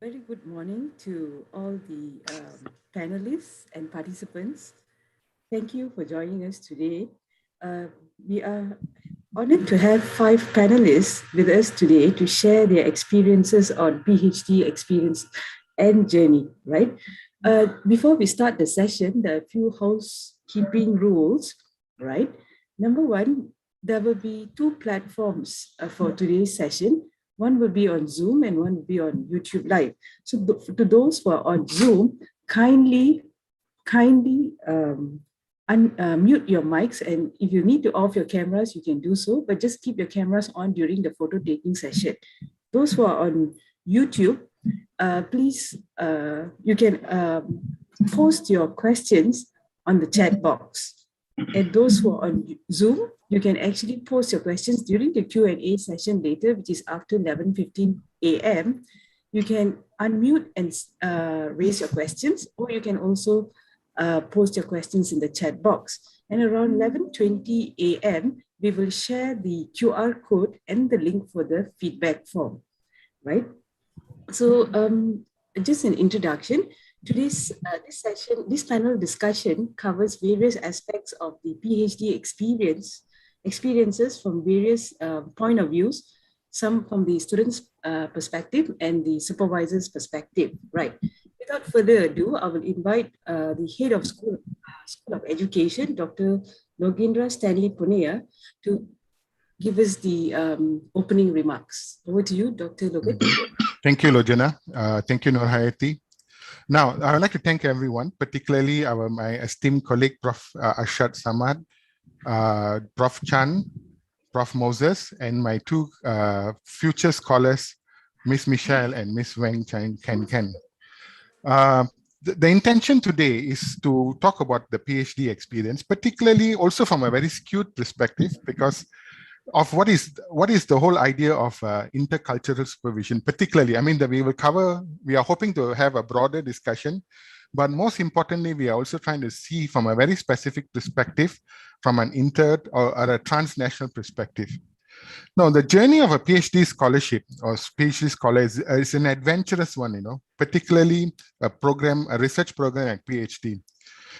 Very good morning to all the panelists and participants. Thank you for joining us today. We are honored to have 5 panelists with us today to share their experiences on PhD experience and journey, right? Before we start the session, there are a few housekeeping rules, right? Number one, there will be 2 platforms for today's session. One will be on Zoom and one will be on YouTube Live. So to those who are on Zoom, kindly mute your mics, and if you need to off your cameras, you can do so, but just keep your cameras on during the photo taking session. Those who are on YouTube, please, you can post your questions on the chat box. And those who are on Zoom, you can actually post your questions during the Q&A session later, which is after 11:15 a.m. You can unmute and raise your questions, or you can also post your questions in the chat box. And around 11:20 a.m., we will share the QR code and the link for the feedback form, right? So just an introduction. Today's this panel discussion covers various aspects of the PhD experiences from various point of views, some from the student's perspective and the supervisor's perspective, right? Without further ado, I will invite the head of School of Education, Dr. Logindra Stanley Punea, to give us the opening remarks. Over to you, Dr. Logan. Thank you, Lojana. Thank you, Nurhayati. Now, I would like to thank everyone, particularly my esteemed colleague, Prof. Arshad Samad, Prof. Chan, Prof. Moses, and my 2 future scholars, Miss Michelle and Miss Weng Ken. The intention today is to talk about the PhD experience, particularly also from a very skewed perspective, because of what is the whole idea of intercultural supervision, particularly. I mean, that we are hoping to have a broader discussion, but most importantly, we are also trying to see from a very specific perspective, from an or a transnational perspective. Now, the journey of a PhD scholarship or PhD scholar is an adventurous one, particularly a research program like PhD.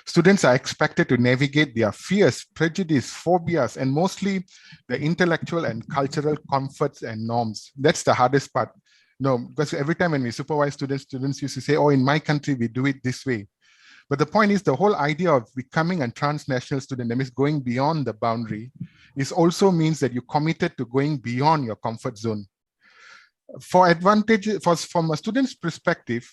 Students are expected to navigate their fears, prejudice, phobias, and mostly the intellectual and cultural comforts and norms. That's the hardest part. Because every time when we supervise students used to say, oh, in my country, we do it this way. But the point is, the whole idea of becoming a transnational student, that means going beyond the boundary, also means that you're committed to going beyond your comfort zone. From a student's perspective,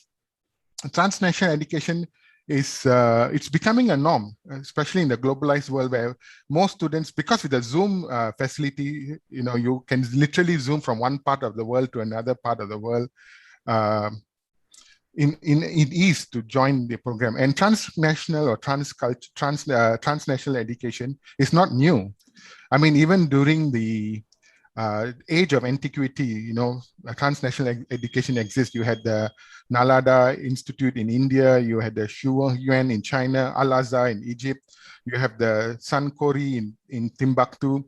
transnational education it's becoming a norm, especially in the globalized world, where most students, because with the Zoom facility, you can literally Zoom from one part of the world to another part of the world. In ease to join the program. And transnational or transnational education is not new. I mean, even during the age of antiquity, transnational education exists. You had the Nalanda Institute in India, you had the Shuoyuan in China, Al-Azhar in Egypt, you have the Sankori in Timbuktu.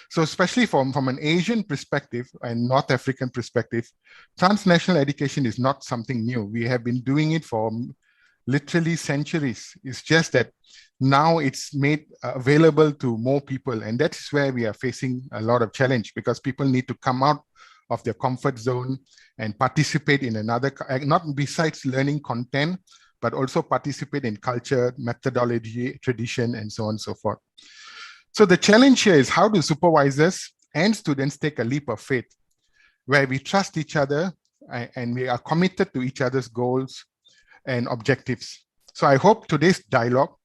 So especially from an Asian perspective and North African perspective, transnational education is not something new. We have been doing it for literally centuries. It's just that now it's made available to more people. And that's where we are facing a lot of challenge, because people need to come out of their comfort zone and participate in another, not besides learning content, but also participate in culture, methodology, tradition, and so on and so forth. So the challenge here is, how do supervisors and students take a leap of faith where we trust each other and we are committed to each other's goals and objectives? So I hope today's dialogue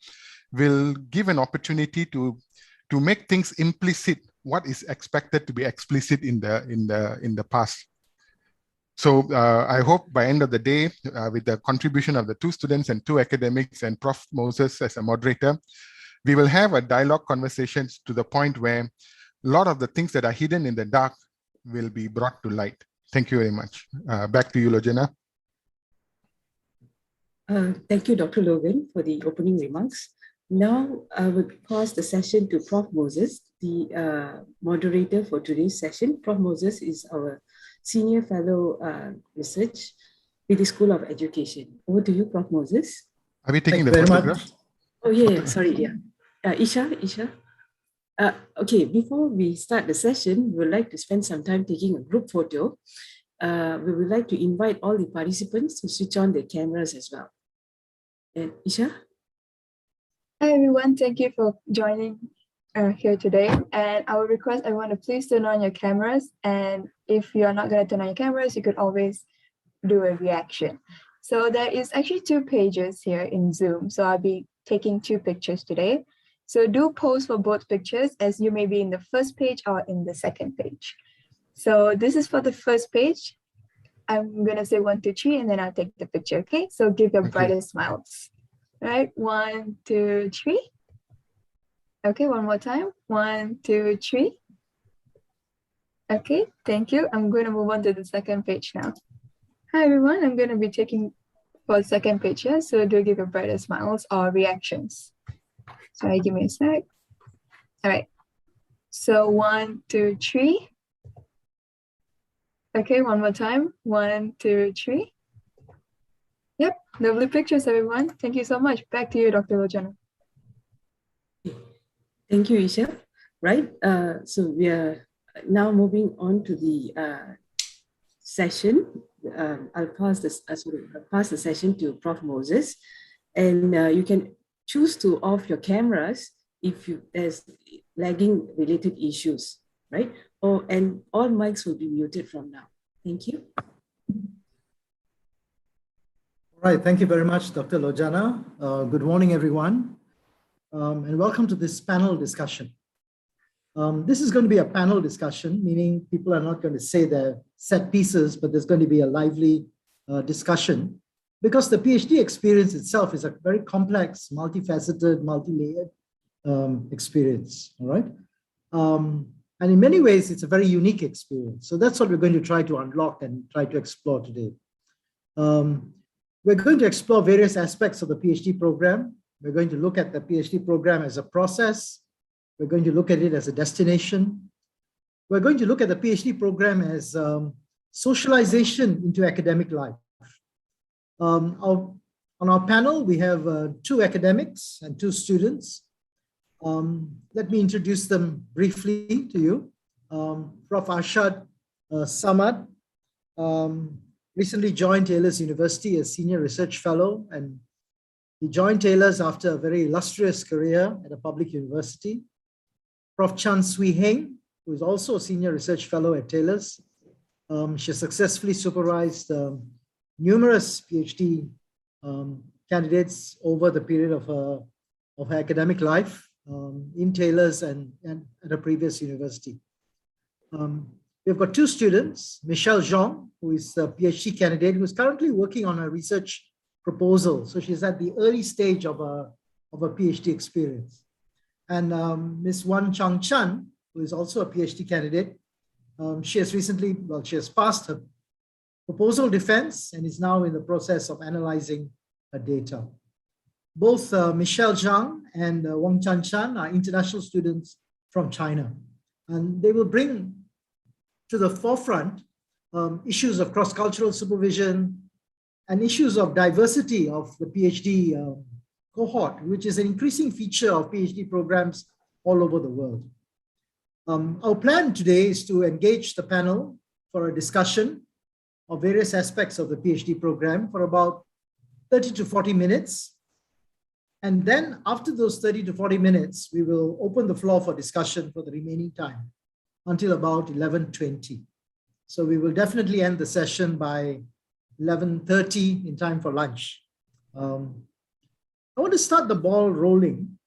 will give an opportunity to make things implicit, what is expected to be explicit in the past. So I hope by end of the day, with the contribution of the 2 students and 2 academics and Prof. Moses as a moderator, we will have a dialogue conversations to the point where a lot of the things that are hidden in the dark will be brought to light. Thank you very much. Back to you, Lojana. Thank you, Dr. Logan, for the opening remarks. Now I would pass the session to Prof. Moses, the moderator for today's session. Prof. Moses is our Senior Fellow Research with the School of Education. Over to you, Prof. Moses. Are we taking Thank the you very much. photographs? Oh, yeah, sorry, yeah. Isha. Okay, before we start the session, we would like to spend some time taking a group photo. We would like to invite all the participants to switch on their cameras as well. And Isha? Hi everyone, thank you for joining here today. And I would request everyone to please turn on your cameras. And if you are not going to turn on your cameras, you could always do a reaction. So there is actually 2 pages here in Zoom. So I'll be taking 2 pictures today. So do pose for both pictures, as you may be in the first page or in the second page. So this is for the first page. I'm going to say 1, 2, 3, and then I'll take the picture. Okay, so give your brightest smiles. All right, 1, 2, 3. Okay, one more time. 1, 2, 3. Okay, thank you. I'm going to move on to the second page now. Hi everyone, I'm going to be taking for the second page here. So do give your brightest smiles or reactions. Sorry, give me a sec. All right. So 1, 2, 3. Okay, one more time. 1, 2, 3. Yep, lovely pictures, everyone. Thank you so much. Back to you, Dr. Lojana. Thank you, Isha. Right, so we are now moving on to the session. I'll pass the session to Prof. Moses, and you can choose to off your cameras if there's lagging related issues, right? And all mics will be muted from now. Thank you. All right, thank you very much, Dr. Lojana. Good morning, everyone, and welcome to this panel discussion. This is going to be a panel discussion, meaning people are not going to say their set pieces, but there's going to be a lively discussion, because the PhD experience itself is a very complex, multifaceted, multi-layered experience, all right? And in many ways, it's a very unique experience. So that's what we're going to try to unlock and try to explore today. We're going to explore various aspects of the PhD program. We're going to look at the PhD program as a process. We're going to look at it as a destination. We're going to look at the PhD program as socialization into academic life. On our panel, we have 2 academics and 2 students. Let me introduce them briefly to you. Prof. Arshad Samad recently joined Taylor's University as Senior Research Fellow, and he joined Taylor's after a very illustrious career at a public university. Prof. Chan Swee Heng, who is also a Senior Research Fellow at Taylor's. She has successfully supervised numerous PhD candidates over the period of her academic life in Taylor's and at a previous university. We've got 2 students, Michelle Zhang, who is a PhD candidate, who is currently working on a research proposal. So she's at the early stage of a PhD experience. And Ms. Wan Chang Chan, who is also a PhD candidate. She has passed her proposal defense and is now in the process of analyzing her data. Both Michelle Zhang and Wang Chan are international students from China. And they will bring to the forefront issues of cross-cultural supervision and issues of diversity of the PhD cohort, which is an increasing feature of PhD programs all over the world. Our plan today is to engage the panel for a discussion of various aspects of the PhD program for about 30 to 40 minutes. And then after those 30 to 40 minutes, we will open the floor for discussion for the remaining time until about 11:20. So we will definitely end the session by 11:30 in time for lunch. I want to start the ball rolling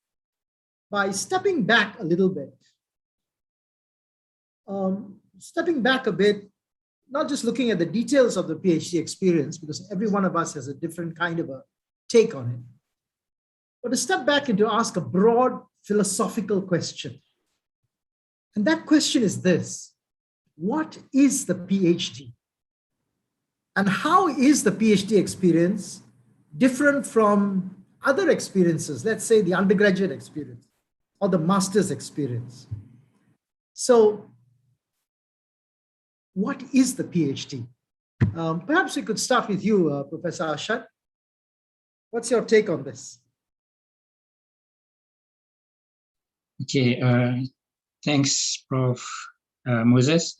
by stepping back a little bit. Stepping back a bit, not just looking at the details of the PhD experience, because every one of us has a different kind of a take on it, but to step back and to ask a broad philosophical question. And that question is this: what is the PhD? And how is the PhD experience different from other experiences, let's say the undergraduate experience or the master's experience? So what is the PhD? Perhaps we could start with you, Professor Arshad. What's your take on this? Okay, thanks, Prof. Moses,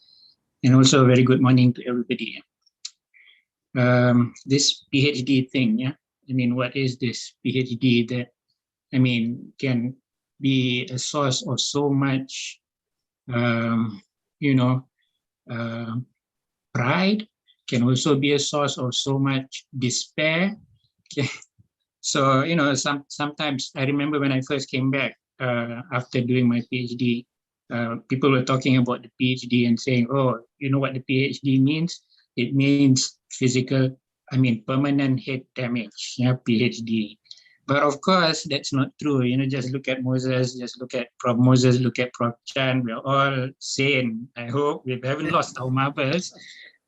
and also a very good morning to everybody. This PhD thing, yeah? I mean, what is this PhD that, I mean, can be a source of so much, you know, pride, can also be a source of so much despair. Okay. So, you know, sometimes I remember when I first came back after doing my PhD, people were talking about the PhD and saying, oh, you know what the PhD means? It means permanent head damage, yeah, PhD. But of course, that's not true. You know, just look at Moses, just look at Prof. Moses, look at Prof. Chan. We're all sane. I hope we haven't lost our marbles.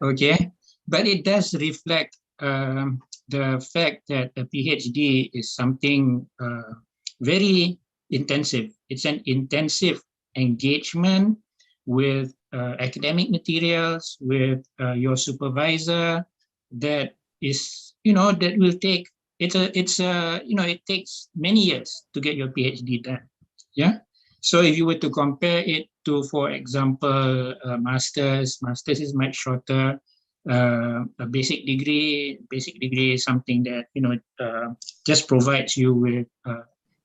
Okay. But it does reflect the fact that a PhD is something very intensive. It's an intensive engagement with academic materials, with your supervisor, that is, you know, that will take, it takes many years to get your PhD done. Yeah. So if you were to compare it to, for example, master's is much shorter. A basic degree is something that, you know, just provides you with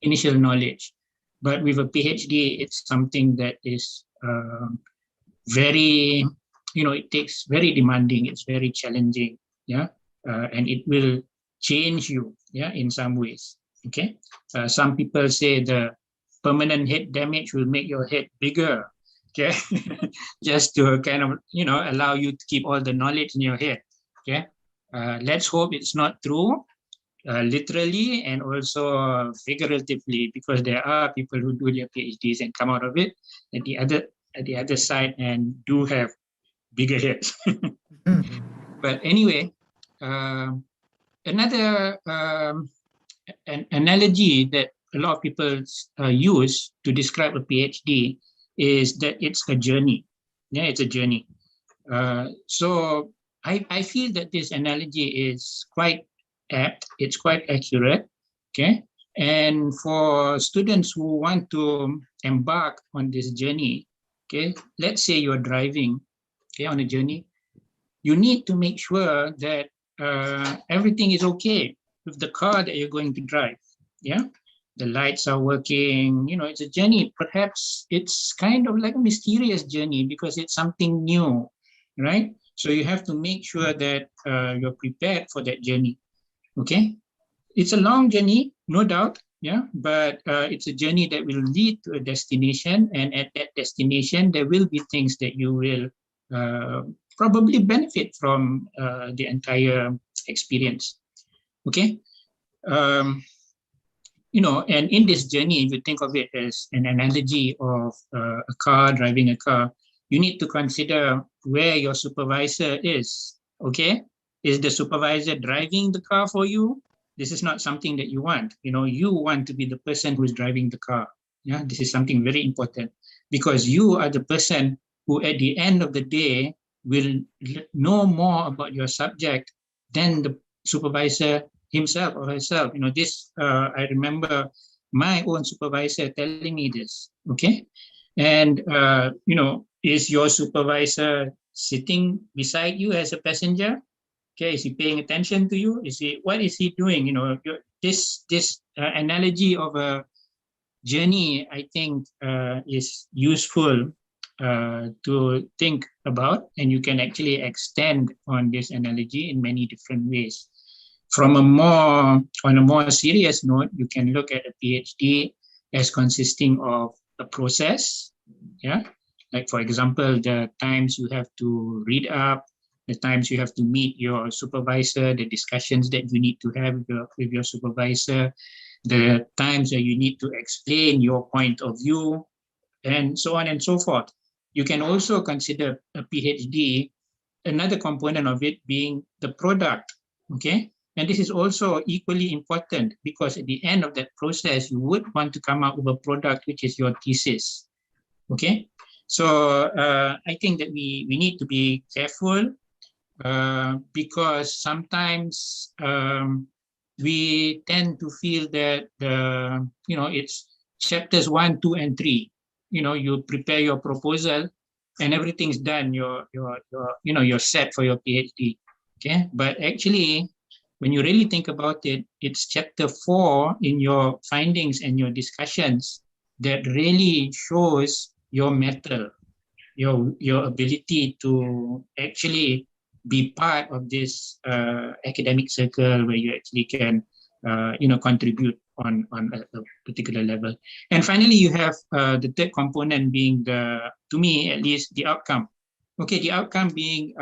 initial knowledge. But with a PhD, it's something that is very, you know, it takes very demanding. It's very challenging. Yeah. And it will change you, yeah, in some ways. Okay. Some people say the permanent head damage will make your head bigger. Okay. Just to kind of, you know, allow you to keep all the knowledge in your head. Okay. Let's hope it's not true, literally and also figuratively, because there are people who do their PhDs and come out of it at the other side and do have bigger heads. But anyway, another an analogy that a lot of people use to describe a PhD is that it's a journey. Yeah, it's a journey. So I feel that this analogy is quite apt. It's quite accurate. Okay. And for students who want to embark on this journey, okay, let's say you're driving, okay, on a journey, you need to make sure that everything is okay with the car that you're going to drive. Yeah, the lights are working. You know, it's a journey. Perhaps it's kind of like a mysterious journey because it's something new, right? So you have to make sure that you're prepared for that journey. Okay, it's a long journey, no doubt. Yeah, but it's a journey that will lead to a destination, and at that destination, there will be things that you will probably benefit from the entire experience. Okay. You know, and in this journey, if you think of it as an analogy of a car, driving a car, you need to consider where your supervisor is. Okay. Is the supervisor driving the car for you? This is not something that you want. You know, you want to be the person who's driving the car. Yeah, this is something very important because you are the person who at the end of the day will know more about your subject than the supervisor himself or herself. You know, this, I remember my own supervisor telling me this, okay? And, you know, is your supervisor sitting beside you as a passenger? Okay, is he paying attention to you? What is he doing? You know, this analogy of a journey, I think, is useful to think about, and you can actually extend on this analogy in many different ways. On a more serious note, you can look at a PhD as consisting of a process. Yeah, like for example, the times you have to read up, the times you have to meet your supervisor, the discussions that you need to have with your supervisor, the times that you need to explain your point of view, and so on and so forth. You can also consider a PhD, another component of it being the product, okay? And this is also equally important because at the end of that process, you would want to come up with a product, which is your thesis, okay? So I think that we need to be careful because sometimes we tend to feel that it's chapters 1, 2, and 3. You prepare your proposal and everything's done. You're set for your PhD. Okay, but actually, when you really think about it, it's chapter 4 in your findings and your discussions that really shows your mettle, your ability to actually be part of this academic circle where you actually can contribute on a particular level. And finally, you have the third component being to me at least, the outcome. Okay, the outcome being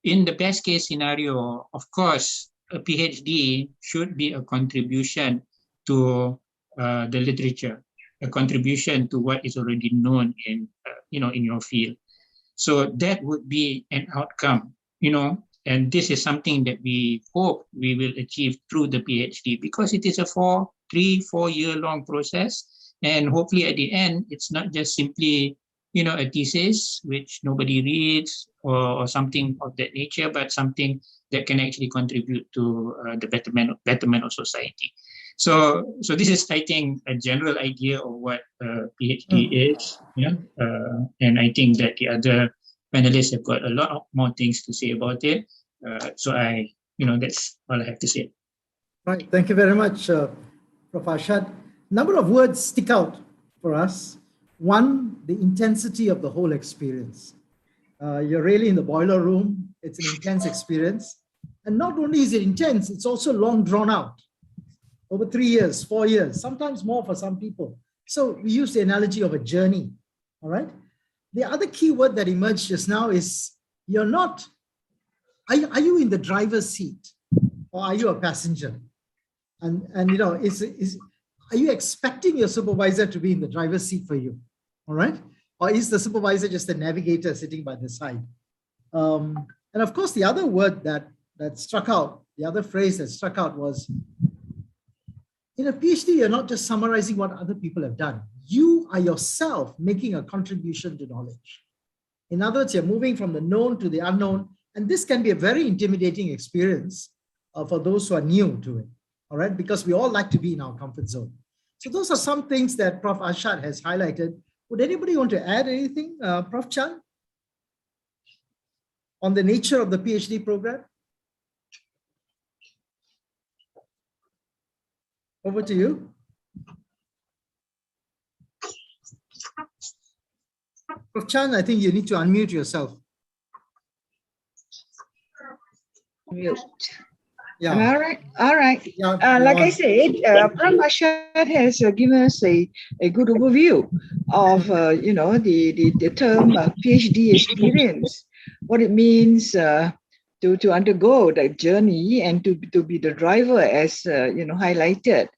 in the best case scenario, of course, a PhD should be a contribution to the literature, a contribution to what is already known in your field. So that would be an outcome, and this is something that we hope we will achieve through the PhD, because it is a 4 year long process. And hopefully at the end, it's not just simply, a thesis which nobody reads or something of that nature, but something that can actually contribute to the betterment of society. So this is, I think, a general idea of what PhD is. And I think that the other panelists have got a lot more things to say about it. So that's all I have to say. Right. Thank you very much, Prof. Arshad. Number of words stick out for us. One, the intensity of the whole experience. You're really in the boiler room. It's an intense experience. And not only is it intense, it's also long drawn out. Over 3 years, 4 years, sometimes more for some people. So we use the analogy of a journey, all right? The other key word that emerged just now is are you in the driver's seat or are you a passenger? And are you expecting your supervisor to be in the driver's seat for you, all right? Or is the supervisor just a navigator sitting by the side? And of course, the other word that struck out, the other phrase that struck out was, in a PhD, you're not just summarizing what other people have done. You are yourself making a contribution to knowledge. In other words, you're moving from the known to the unknown. And this can be a very intimidating experience for those who are new to it, all right? Because we all like to be in our comfort zone. So those are some things that Prof. Arshad has highlighted. Would anybody want to add anything, Prof. Chan, on the nature of the PhD program? Over to you. Prof. Chan, I think you need to unmute yourself. Mute. Yeah. All right. Yeah, like I said, Prof. Arshad has given us a good overview of the term PhD experience, what it means to undergo that journey and to be the driver, as highlighted.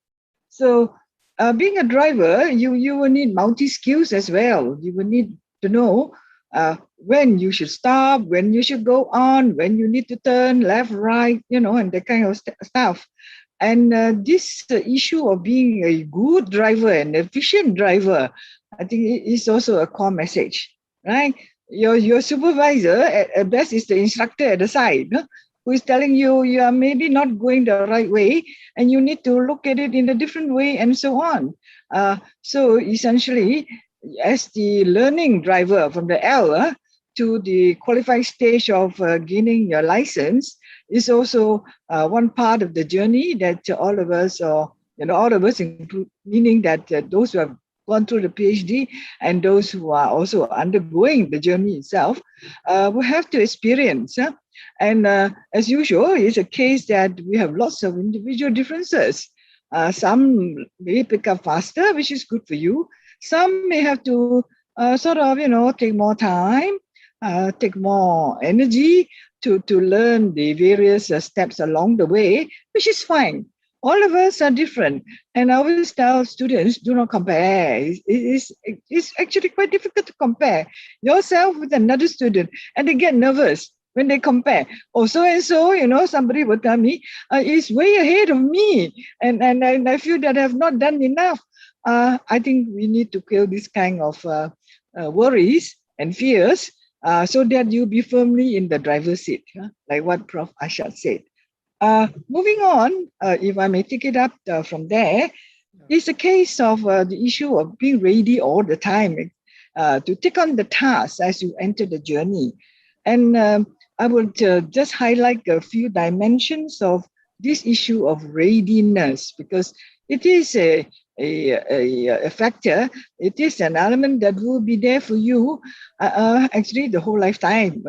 So being a driver, you will need multi skills as well. You will need to know when you should stop, when you should go on, when you need to turn left, right, and that kind of stuff. And this issue of being a good driver, an efficient driver, I think is also a core message, right? Your supervisor at best is the instructor at the side, who is telling you are maybe not going the right way and you need to look at it in a different way and so on. So essentially, as the learning driver from the L to the qualified stage of gaining your license is also one part of the journey that all of us, include, meaning that those who have gone through the PhD and those who are also undergoing the journey itself will have to experience. And as usual, it's a case that we have lots of individual differences. Some may pick up faster, which is good for you. Some may have to take more time, take more energy to learn the various steps along the way, which is fine. All of us are different. And I always tell students, do not compare. It's actually quite difficult to compare yourself with another student. And they get nervous when they compare. Oh, so-and-so, somebody will tell me, is way ahead of me. And I feel that I have not done enough. I think we need to kill this kind of worries and fears so that you be firmly in the driver's seat, like what Prof. Ashad said. Moving on, if I may take it up from there, it's a case of the issue of being ready all the time to take on the task as you enter the journey. And I would just highlight a few dimensions of this issue of readiness, because it is a factor, it is an element that will be there for you actually the whole lifetime.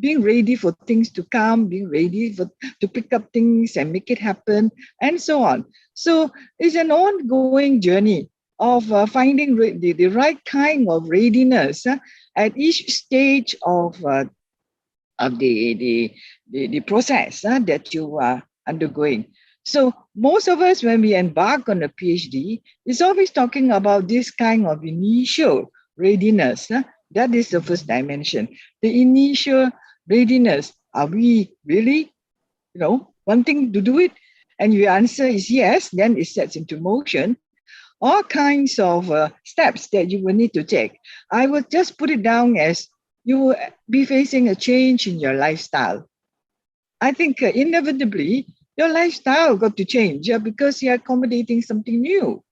Being ready for things to come, being ready to pick up things and make it happen, and so on. So it's an ongoing journey of finding the right kind of readiness at each stage of the process that you are undergoing. So most of us, when we embark on a PhD, is always talking about this kind of initial readiness. That is the first dimension. The initial readiness. Are we really, wanting to do it? And your answer is yes, then it sets into motion all kinds of steps that you will need to take. I would just put it down as you will be facing a change in your lifestyle. I think inevitably, your lifestyle got to change because you're accommodating something new.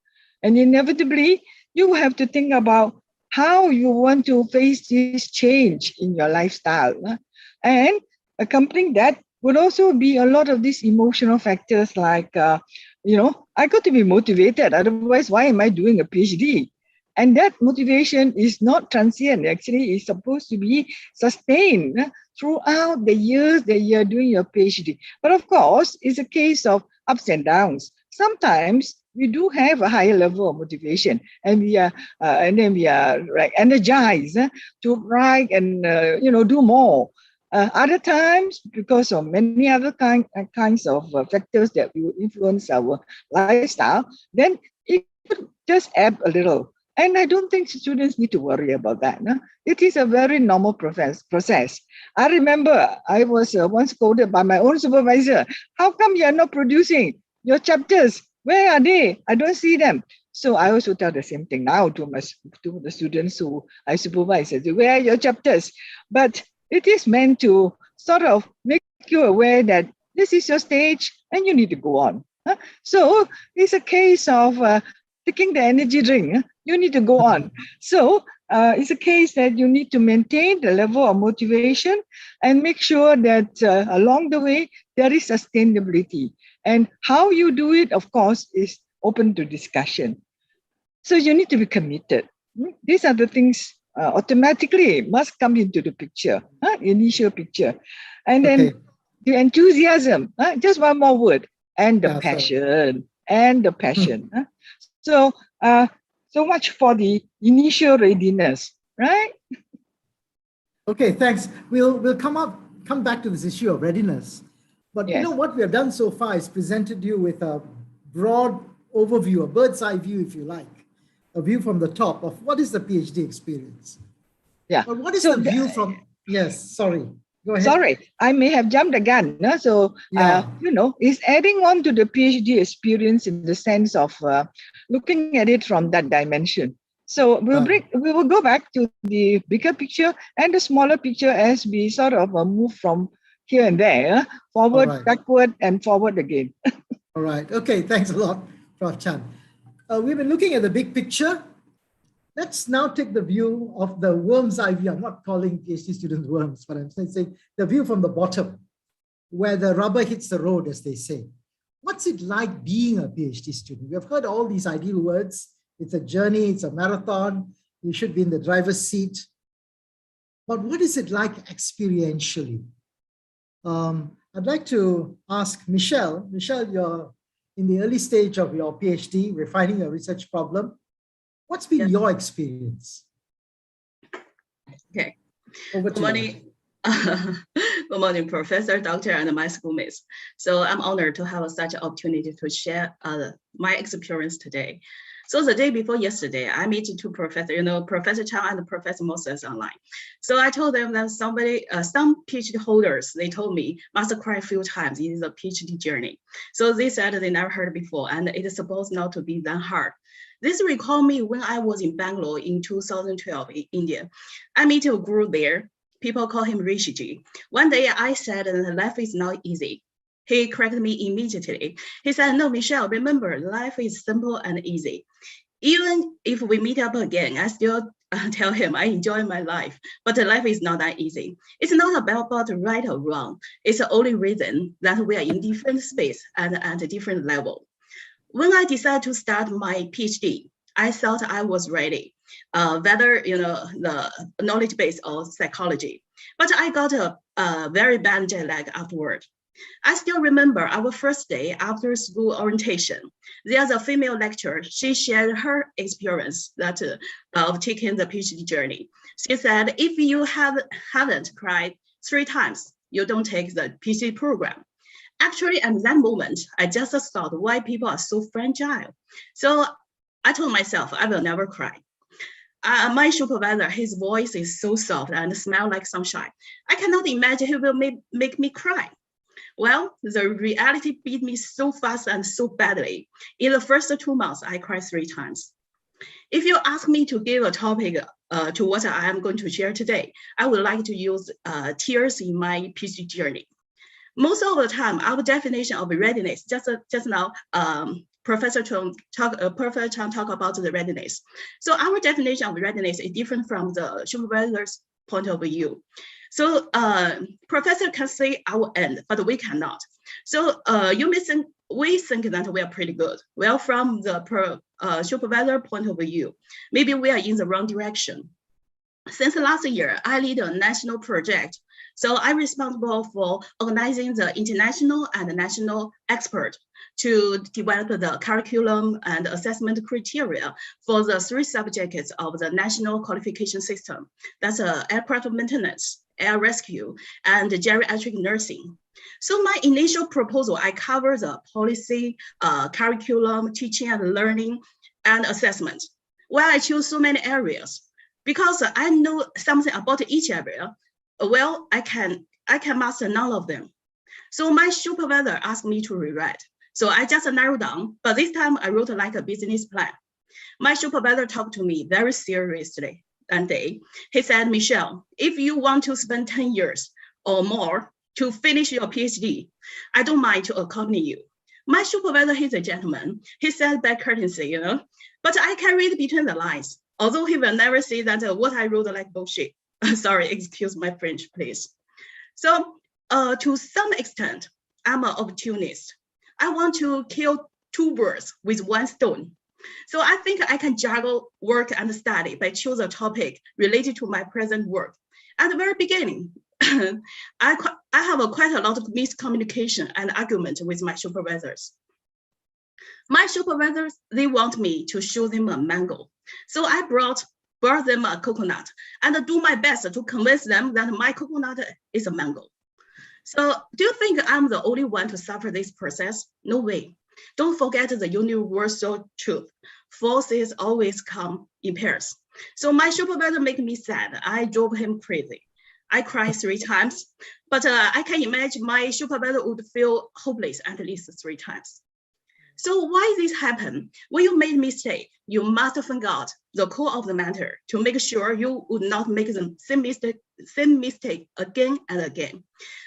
And inevitably, you will have to think about how you want to face this change in your lifestyle. And accompanying that would also be a lot of these emotional factors like, I got to be motivated. Otherwise, why am I doing a PhD? And that motivation is not transient. Actually, it's supposed to be sustained throughout the years that you're doing your PhD. But of course, it's a case of ups and downs. Sometimes we do have a higher level of motivation, and we are, energized to write and do more. Other times, because of many other kinds of factors that will influence our lifestyle, then it could just ebb a little. And I don't think students need to worry about that. No? It is a very normal process. I remember I was once scolded by my own supervisor. How come you are not producing your chapters? Where are they? I don't see them. So I also tell the same thing now to the students who I supervise. I say, where are your chapters? But it is meant to sort of make you aware that this is your stage and you need to go on. So it's a case of taking the energy drink. You need to go on. So it's a case that you need to maintain the level of motivation and make sure that along the way, there is sustainability. And how you do it, of course, is open to discussion. So you need to be committed. These are the things automatically must come into the picture, initial picture. And then the enthusiasm, just one more word, and the passion, and the passion. So, so much for the initial readiness, right? Okay, thanks. We'll come back to this issue of readiness. But Yes. What we have done so far is presented you with a broad overview, a bird's eye view, if you like, a view from the top of what is the PhD experience. Yeah. But what is the view from? Yes, sorry. Go ahead. Sorry, I may have jumped the gun. No? So, it's adding on to the PhD experience in the sense of looking at it from that dimension. So we will go back to the bigger picture and the smaller picture as we sort of move from here and there, forward, backward, and forward again. All right. Okay. Thanks a lot, Prof. Chan. We've been looking at the big picture. Let's now take the view of the worm's eye view. I'm not calling PhD students worms, but I'm saying the view from the bottom, where the rubber hits the road, as they say. What's it like being a PhD student? We have heard all these ideal words. It's a journey, it's a marathon. You should be in the driver's seat. But what is it like experientially? I'd like to ask Michelle. Michelle, you're in the early stage of your PhD, refining your research problem. What's been your experience? Okay. Over to Good morning. Good morning, Professor, Doctor, and my schoolmates. So I'm honored to have such an opportunity to share my experience today. So the day before yesterday, I met two professors, Professor Chang and Professor Moses online. So I told them that some PhD holders, they told me, must cry a few times in the PhD journey. So they said they never heard before, and it is supposed not to be that hard. This recall me when I was in Bangalore in 2012 in India. I met a group there. People call him Rishi. One day I said, life is not easy. He corrected me immediately. He said, no, Michelle, remember, life is simple and easy. Even if we meet up again, I still tell him I enjoy my life, but life is not that easy. It's not about right or wrong. It's the only reason that we are in different space and at a different level. When I decided to start my PhD, I thought I was ready, whether the knowledge base or psychology. But I got a very bad jet lag afterward. I still remember our first day after school orientation. There's a female lecturer. She shared her experience of taking the PhD journey. She said, if you haven't cried 3 times, you don't take the PhD program. Actually, at that moment, I just thought why people are so fragile. So I told myself, I will never cry. My supervisor, his voice is so soft and smells like sunshine. I cannot imagine he will make me cry. Well, the reality beat me so fast and so badly. In the first 2 months, I cried 3 times. If you ask me to give a topic to what I am going to share today, I would like to use tears in my PhD journey. Most of the time, our definition of readiness, just now, Professor Chung talk about the readiness. So our definition of readiness is different from the supervisor's point of view. So professor can say our end, but we cannot. So we think that we are pretty good. Well, from the supervisor point of view, maybe we are in the wrong direction. Since last year, I lead a national project. So I'm responsible for organizing the international and national expert to develop the curriculum and assessment criteria for the 3 subjects of the national qualification system. That's aircraft maintenance, air rescue, and geriatric nursing. So my initial proposal, I cover the policy, curriculum, teaching and learning, and assessment. Well, I choose so many areas because I know something about each area. Well, I can master none of them. So my supervisor asked me to rewrite. So I just narrowed down, but this time I wrote like a business plan. My supervisor talked to me very seriously that day. He said, Michelle, if you want to spend 10 years or more to finish your PhD, I don't mind to accompany you. My supervisor, he's a gentleman. He said by courtesy, but I can read between the lines, although he will never say that what I wrote like bullshit. Sorry, excuse my French, please. So to some extent, I'm an opportunist. I want to kill 2 birds with 1 stone. So I think I can juggle work and study by choosing a topic related to my present work. At the very beginning, I have quite a lot of miscommunication and argument with my supervisors. My supervisors, they want me to show them a mango. So I brought them a coconut and do my best to convince them that my coconut is a mango. So do you think I'm the only one to suffer this process? No way. Don't forget the universal truth. Forces always come in pairs. So my supervisor made me sad. I drove him crazy. I cried 3 times, but I can imagine my supervisor would feel hopeless at least 3 times. So why this happened? When you made a mistake, you must find out the core of the matter to make sure you would not make the same mistake again and again.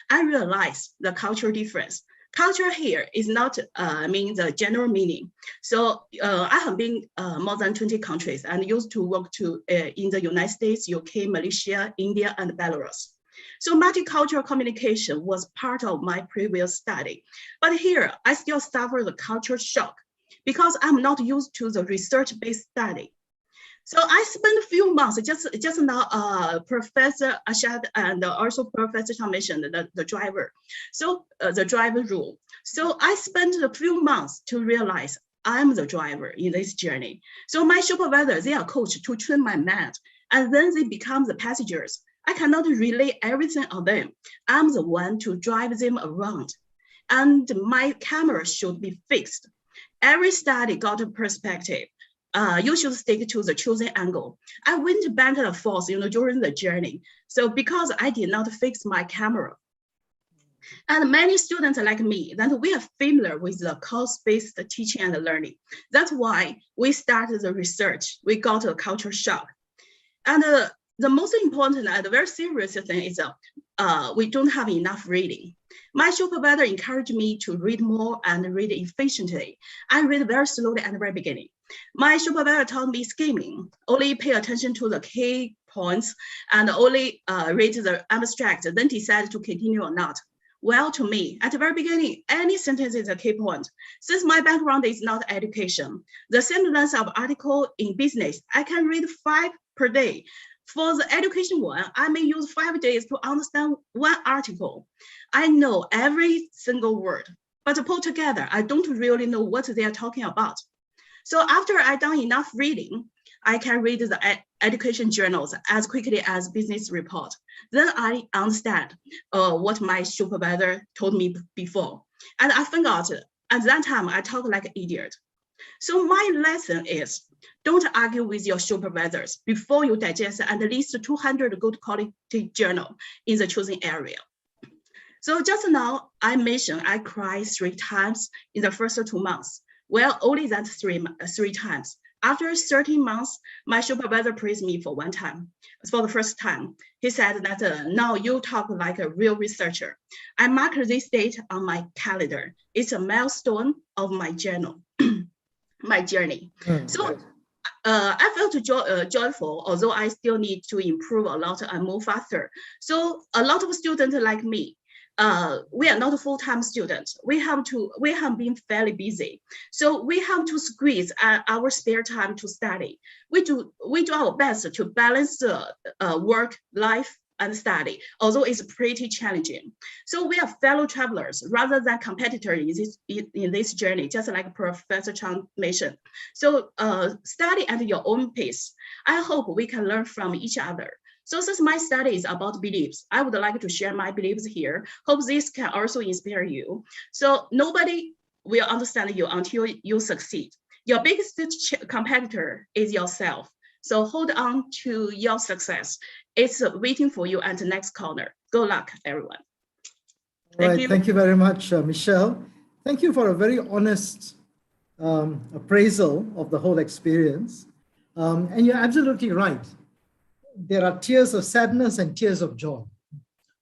I realized the cultural difference. Culture here is not the general meaning. So I have been more than 20 countries and used to work in the United States, UK, Malaysia, India, and Belarus. So multicultural communication was part of my previous study. But here, I still suffer the culture shock because I'm not used to the research-based study. So I spent a few months, just now, Professor Ashad and also Professor Chang mentioned the driver. So the driver rule. So I spent a few months to realize I'm the driver in this journey. So my supervisors, they are coached to train my mind, and then they become the passengers. I cannot relay everything on them. I'm the one to drive them around. And my camera should be fixed. Every study got a perspective. You should stick to the chosen angle. I went back and forth, during the journey. So because I did not fix my camera. And many students like me, that we are familiar with the course-based teaching and learning. That's why we started the research. We got a culture shock. And the most important and very serious thing is we don't have enough reading. My supervisor encouraged me to read more and read efficiently. I read very slowly at the very beginning. My supervisor told me skimming, only pay attention to the key points and only read the abstract, then decide to continue or not. Well, to me, at the very beginning, any sentence is a key point. Since my background is not education, the same length of article in business, I can read 5 per day. For the education one, I may use 5 days to understand one article. I know every single word, but put together, I don't really know what they are talking about. So after I done enough reading, I can read the education journals as quickly as business report. Then I understand what my supervisor told me before. And I found out at that time, I talk like an idiot. So my lesson is, don't argue with your supervisors before you digest at least 200 good quality journal in the chosen area. So just now, I mentioned I cried 3 times in the first 2 months. Well, only that three times. After 13 months, my supervisor praised me for 1 time. For the first time, he said that now you talk like a real researcher. I mark this date on my calendar. It's a milestone of my journal, my journey. So I felt joyful, although I still need to improve a lot and move faster. So a lot of students like me, we are not full-time students. We have been fairly busy. So we have to squeeze our spare time to study. We do our best to balance work, life, and study, although it's pretty challenging. So we are fellow travelers rather than competitors in this journey, just like Professor Chang mentioned. So study at your own pace. I hope we can learn from each other. So since my study is about beliefs, I would like to share my beliefs here. Hope this can also inspire you. So nobody will understand you until you succeed. Your biggest competitor is yourself. So hold on to your success. It's waiting for you at the next corner. Good luck, everyone. Thank you. Thank you very much, Michelle. Thank you for a very honest appraisal of the whole experience. And you're absolutely right. There are tears of sadness and tears of joy.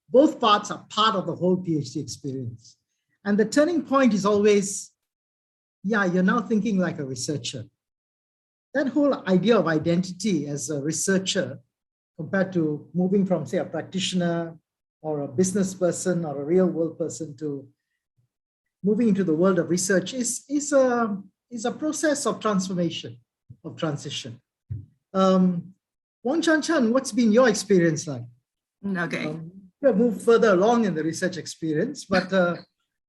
Both parts are part of the whole PhD experience. And the turning point is always, yeah, you're now thinking like a researcher. That whole idea of identity as a researcher compared to moving from, say, a practitioner or a business person or a real world person to moving into the world of research is a process of transformation, of transition. Wong Chan, what's been your experience like? Okay. We'll move further along in the research experience, but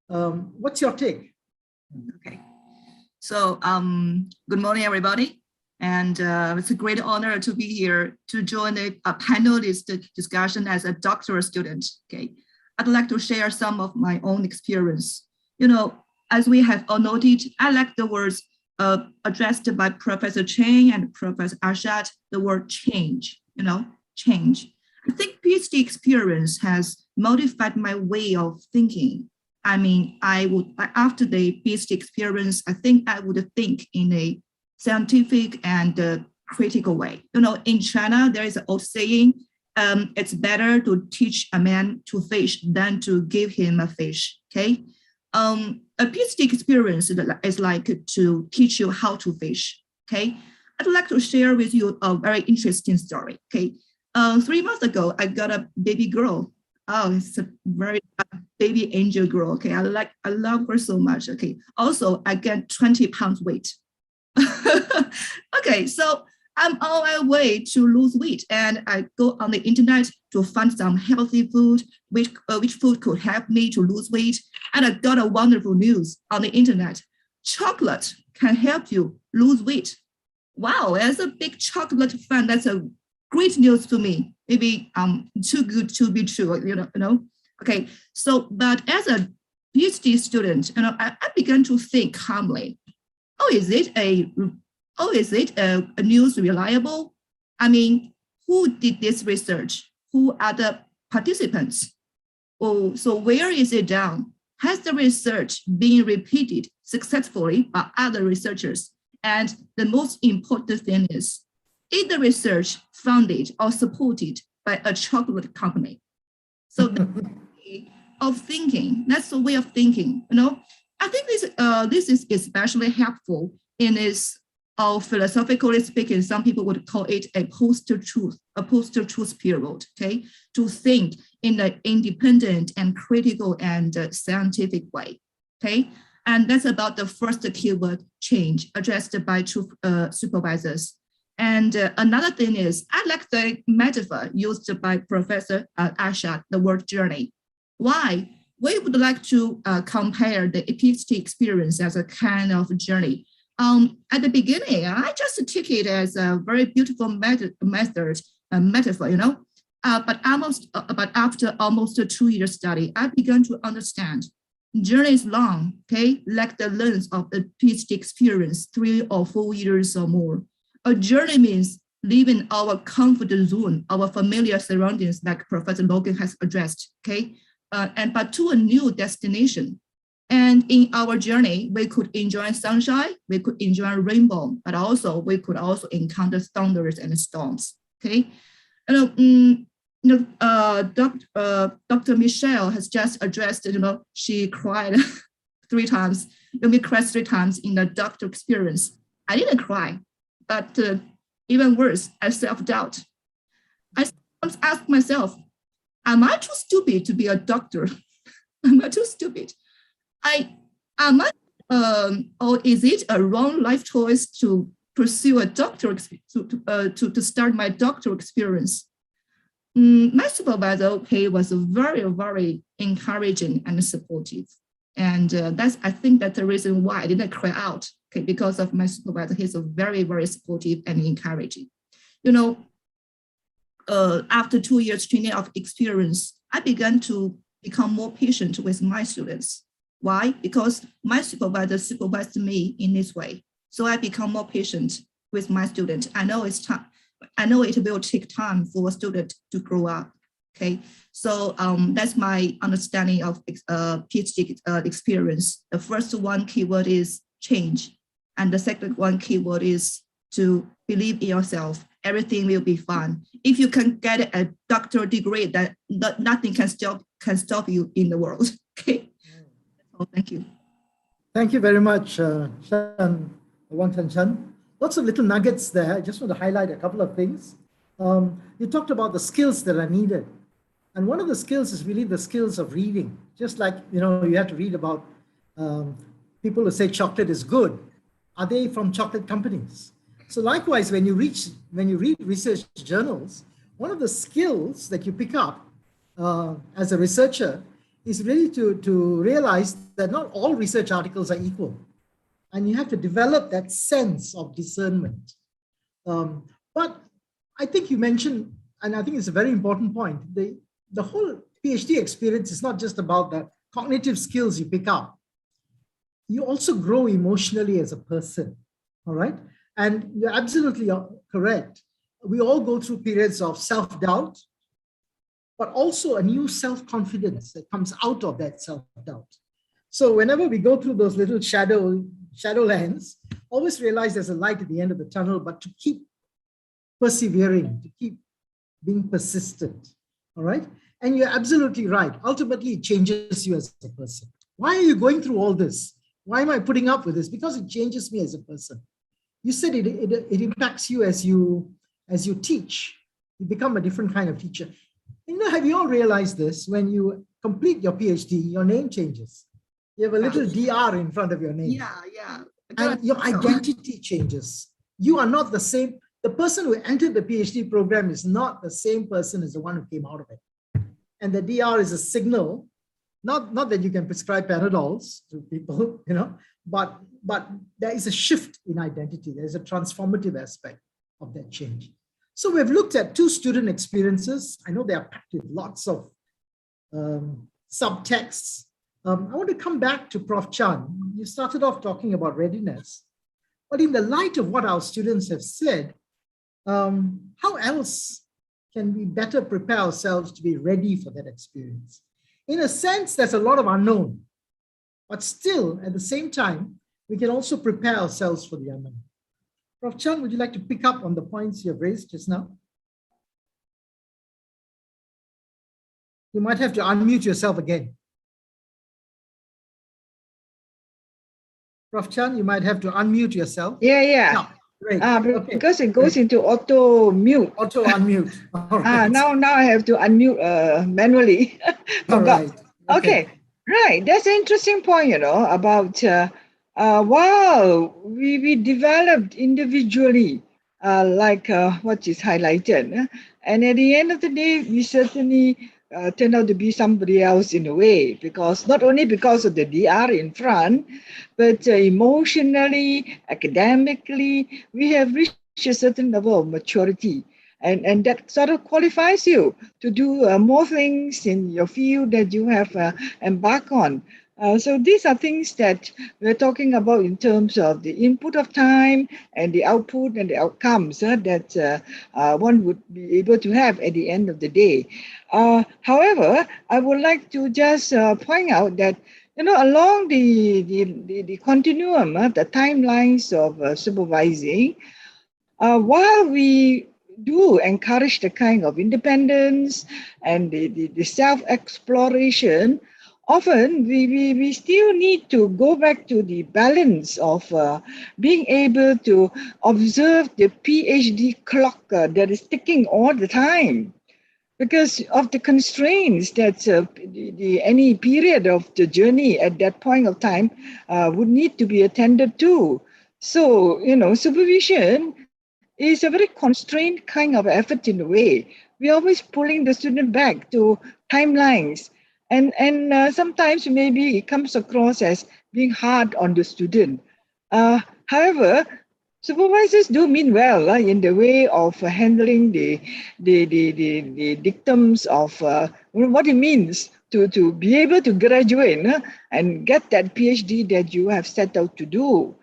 what's your take? Okay. So good morning, everybody. And it's a great honor to be here to join a panelist discussion as a doctoral student. Okay, I'd like to share some of my own experience. You know, as we have all noted, I like the words addressed by Professor Chang and Professor Arshad, the word change, you know, change. I think PhD experience has modified my way of thinking. I mean, after the PhD experience, I think I would think in a scientific and critical way. You know, in China, there is an old saying, it's better to teach a man to fish than to give him a fish, okay? A PhD experience is like to teach you how to fish, okay? I'd like to share with you a very interesting story, okay? 3 months ago, I got a baby girl. Oh, it's a very baby angel girl, okay? I love her so much, okay? Also, I get 20 pounds weight. Okay, so I'm on my way to lose weight, and I go on the internet to find some healthy food, which food could help me to lose weight. And I got a wonderful news on the internet. Chocolate can help you lose weight. Wow, as a big chocolate fan, that's a great news to me. Maybe too good to be true, you know. Okay, so but as a PhD student, you know, I began to think calmly. Is it a news reliable? I mean, who did this research? Who are the participants? Oh, so where is it done? Has the research been repeated successfully by other researchers? And the most important thing is, either research funded or supported by a chocolate company. So that's the way of thinking. That's the way of thinking. I think this is especially helpful in this, philosophically speaking, some people would call it a post-truth period, okay? To think in an independent and critical and scientific way, okay? And that's about the first keyword, change, addressed by supervisors. And another thing is, I like the metaphor used by Professor Ashad, the word journey. Why? We would like to compare the PhD experience as a kind of journey. At the beginning, I just took it as a very beautiful metaphor, but after almost a 2-year study, I began to understand journey is long, okay? Like the length of a PhD experience, 3 or 4 years or more. A journey means leaving our comfort zone, our familiar surroundings, like Professor Logan has addressed, okay? But to a new destination. And in our journey, we could enjoy sunshine, we could enjoy rainbow, but also we could also encounter thunders and storms, okay? Dr. Michelle has just addressed, she cried 3 times, me cried 3 times in the doctor experience. I didn't cry, but even worse, I self-doubt. I sometimes ask myself, am I too stupid to be a doctor? Am I too stupid? Or is it a wrong life choice to pursue a doctor, to start my doctoral experience? My supervisor, okay, was very, very encouraging and supportive. And I think that's the reason why I didn't cry out, okay, because of my supervisor. He's a very, very supportive and encouraging. After 2 years training of experience, I began to become more patient with my students. Why? Because my supervisor supervised me in this way. So I become more patient with my student. I know it's time. I know it will take time for a student to grow up. Okay, so that's my understanding of PhD experience. The first one keyword is change, and the second one keyword is to believe in yourself. Everything will be fine. If you can get a doctoral degree, that nothing can stop you in the world. Okay. Oh, thank you. Thank you very much, Wang Chen. Lots of little nuggets there. I just want to highlight a couple of things. You talked about the skills that are needed. And one of the skills is really the skills of reading. Just like, you have to read about people who say chocolate is good. Are they from chocolate companies? So likewise, when you read research journals, one of the skills that you pick up as a researcher is really to realize that not all research articles are equal. And you have to develop that sense of discernment. But I think you mentioned, and I think it's a very important point, the whole PhD experience is not just about the cognitive skills you pick up. You also grow emotionally as a person, all right? And you're absolutely correct. We all go through periods of self-doubt, but also a new self-confidence that comes out of that self-doubt. So whenever we go through those little shadowlands, always realize there's a light at the end of the tunnel, but to keep persevering, to keep being persistent, all right? And you're absolutely right. Ultimately, it changes you as a person. Why are you going through all this? Why am I putting up with this? Because it changes me as a person. You said it impacts you as you teach. You become a different kind of teacher. Have you all realized this? When you complete your PhD, your name changes. You have a little DR in front of your name. Yeah. And your identity changes. You are not the same. The person who entered the PhD program is not the same person as the one who came out of it. And the DR is a signal, not that you can prescribe Panadols to people, but there is a shift in identity. There's a transformative aspect of that change. So we've looked at 2 student experiences. I know they are packed with lots of subtexts. I want to come back to Prof. Chan. You started off talking about readiness, but in the light of what our students have said, how else can we better prepare ourselves to be ready for that experience? In a sense, there's a lot of unknown, but still, at the same time, we can also prepare ourselves for the unknown. Prof. Chan, would you like to pick up on the points you have raised just now? You might have to unmute yourself again. Prof. Chan, you might have to unmute yourself. Yeah. Great. Because it goes into auto mute. Auto unmute. All right. Now I have to unmute manually. All right. Okay. Right. That's an interesting point, about wow, we developed individually, like what is highlighted. And at the end of the day, we certainly turn out to be somebody else in a way, because not only because of the DR in front, but emotionally, academically, we have reached a certain level of maturity. And that sort of qualifies you to do more things in your field that you have embarked on. So these are things that we're talking about in terms of the input of time and the output and the outcomes that one would be able to have at the end of the day. However, I would like to just point out that along the continuum, the timelines of supervising, while we do encourage the kind of independence and the self-exploration, often we still need to go back to the balance of being able to observe the PhD clock that is ticking all the time, because of the constraints that any period of the journey at that point of time would need to be attended to. So, supervision is a very constrained kind of effort in a way. We're always pulling the student back to timelines. And sometimes maybe it comes across as being hard on the student. However, supervisors do mean well in the way of handling the dictums of what it means to be able to graduate and get that PhD that you have set out to do.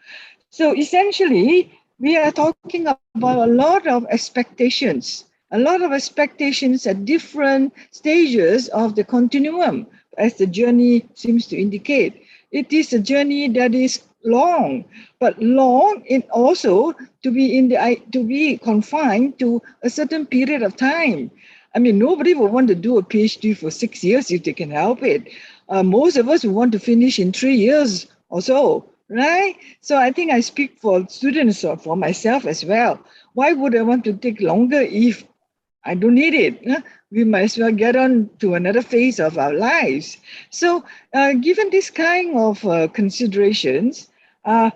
So essentially, we are talking about a lot of expectations at different stages of the continuum, as the journey seems to indicate. It is a journey that is long, but long in also to be confined to a certain period of time. I mean, nobody will want to do a PhD for 6 years if they can help it. Most of us will want to finish in 3 years or so. Right? So I think I speak for students or for myself as well. Why would I want to take longer if I don't need it? We might as well get on to another phase of our lives. So given this kind of considerations, I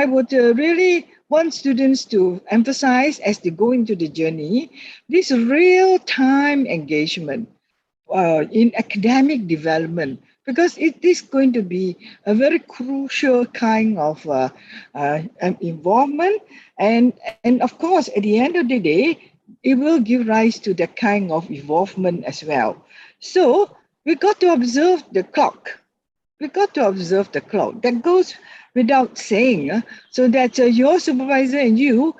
would really want students to emphasize as they go into the journey, this real-time engagement in academic development, because it is going to be a very crucial kind of involvement. And of course, at the end of the day, it will give rise to that kind of involvement as well. So we got to observe the clock. That goes without saying, so that your supervisor and you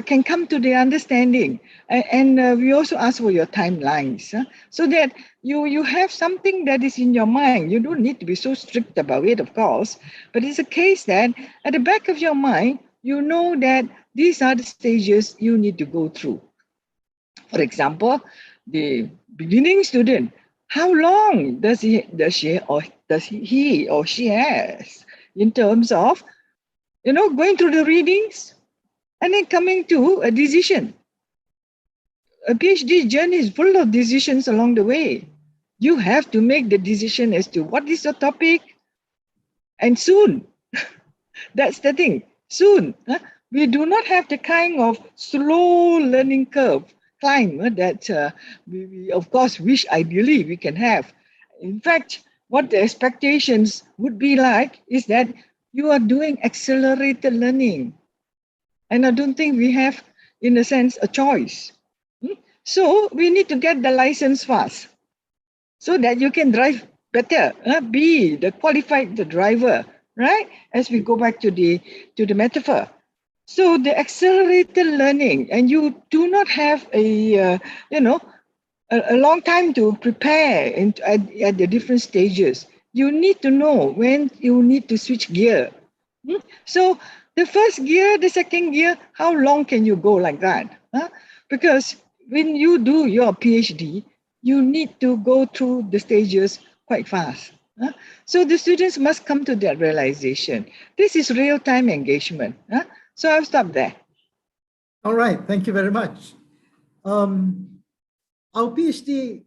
can come to the understanding. And we also ask for your timelines, so that you have something that is in your mind. You don't need to be so strict about it, of course, but it's a case that at the back of your mind, you know that these are the stages you need to go through. For example, the beginning student, how long does he or she has in terms of, going through the readings and then coming to a decision. A PhD journey is full of decisions along the way. You have to make the decision as to what is the topic, and soon. That's the thing. Soon. We do not have the kind of slow learning curve climb that we of course wish ideally we can have. In fact, what the expectations would be like is that you are doing accelerated learning. And I don't think we have, in a sense, a choice. So we need to get the license fast so that you can drive better, be the qualified driver, right? As we go back to the metaphor. So the accelerated learning, and you do not have a long time to prepare at the different stages. You need to know when you need to switch gear. So The first gear, the second gear, how long can you go like that? Huh? Because when you do your PhD, you need to go through the stages quite fast. Huh? So the students must come to that realization. This is real-time engagement. Huh? So I'll stop there. All right, thank you very much. Our PhD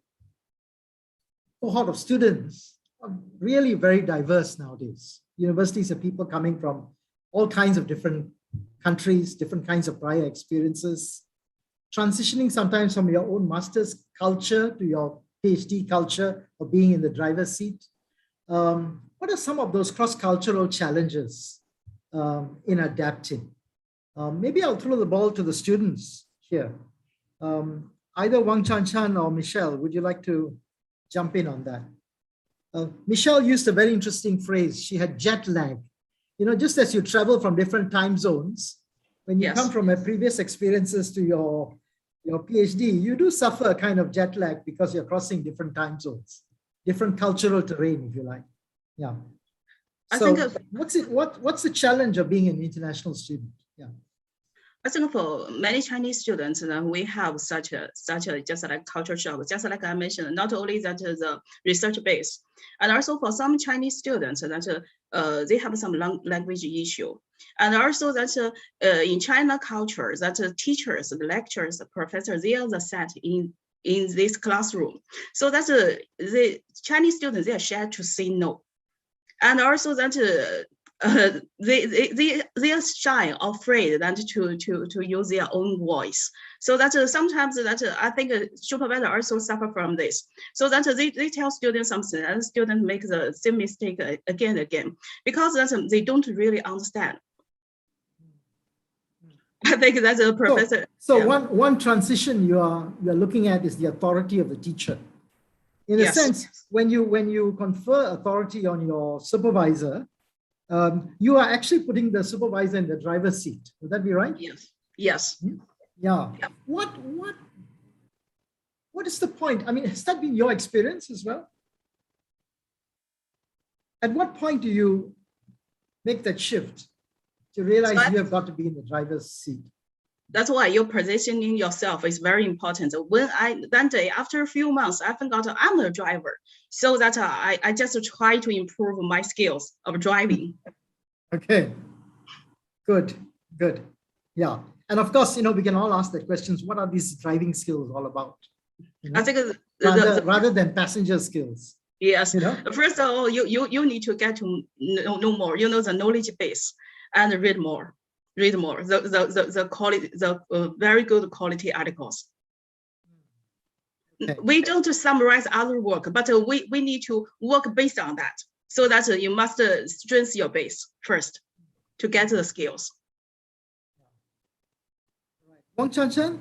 cohort of students are really very diverse nowadays. Universities have people coming from all kinds of different countries, different kinds of prior experiences, transitioning sometimes from your own master's culture to your PhD culture of being in the driver's seat. What are some of those cross-cultural challenges in adapting? Maybe I'll throw the ball to the students here. Either Wang Chan or Michelle, would you like to jump in on that? Michelle used a very interesting phrase. She had jet lag. Just as you travel from different time zones, when you come from previous experiences to your PhD, you do suffer a kind of jet lag because you're crossing different time zones, different cultural terrain, if you like. Yeah. So what's the challenge of being an international student? Yeah. I think for many Chinese students, we have such a just like culture shock, just like I mentioned, not only that the research base, and also for some Chinese students that they have some language issue. And also that in China culture, that teachers, the lecturers, the professors, they are the set in this classroom. So that's the Chinese students, they are scared to say no. And also that they are shy, afraid that to use their own voice. So that sometimes that I think supervisors also suffer from this. So that they tell students something and students make the same mistake again and again because that they don't really understand. I think that's a professor. So yeah. one transition you are looking at is the authority of the teacher. In a sense, when you confer authority on your supervisor, you are actually putting the supervisor in the driver's seat. Would that be right? Yes. Yeah. What is the point? I mean, has that been your experience as well? At what point do you make that shift to realize you have got to be in the driver's seat? That's why your positioning yourself is very important. When that day, after a few months, I forgot I'm a driver. So that I just try to improve my skills of driving. Okay, good. Yeah. And of course, we can all ask that questions. What are these driving skills all about? I think rather than passenger skills. Yes. First of all, you need to get to know more, the knowledge base and read more. The quality, the very good quality articles. Okay. We don't summarize other work, but we need to work based on that. So that you must strengthen your base first to get the skills. Wang Chan, you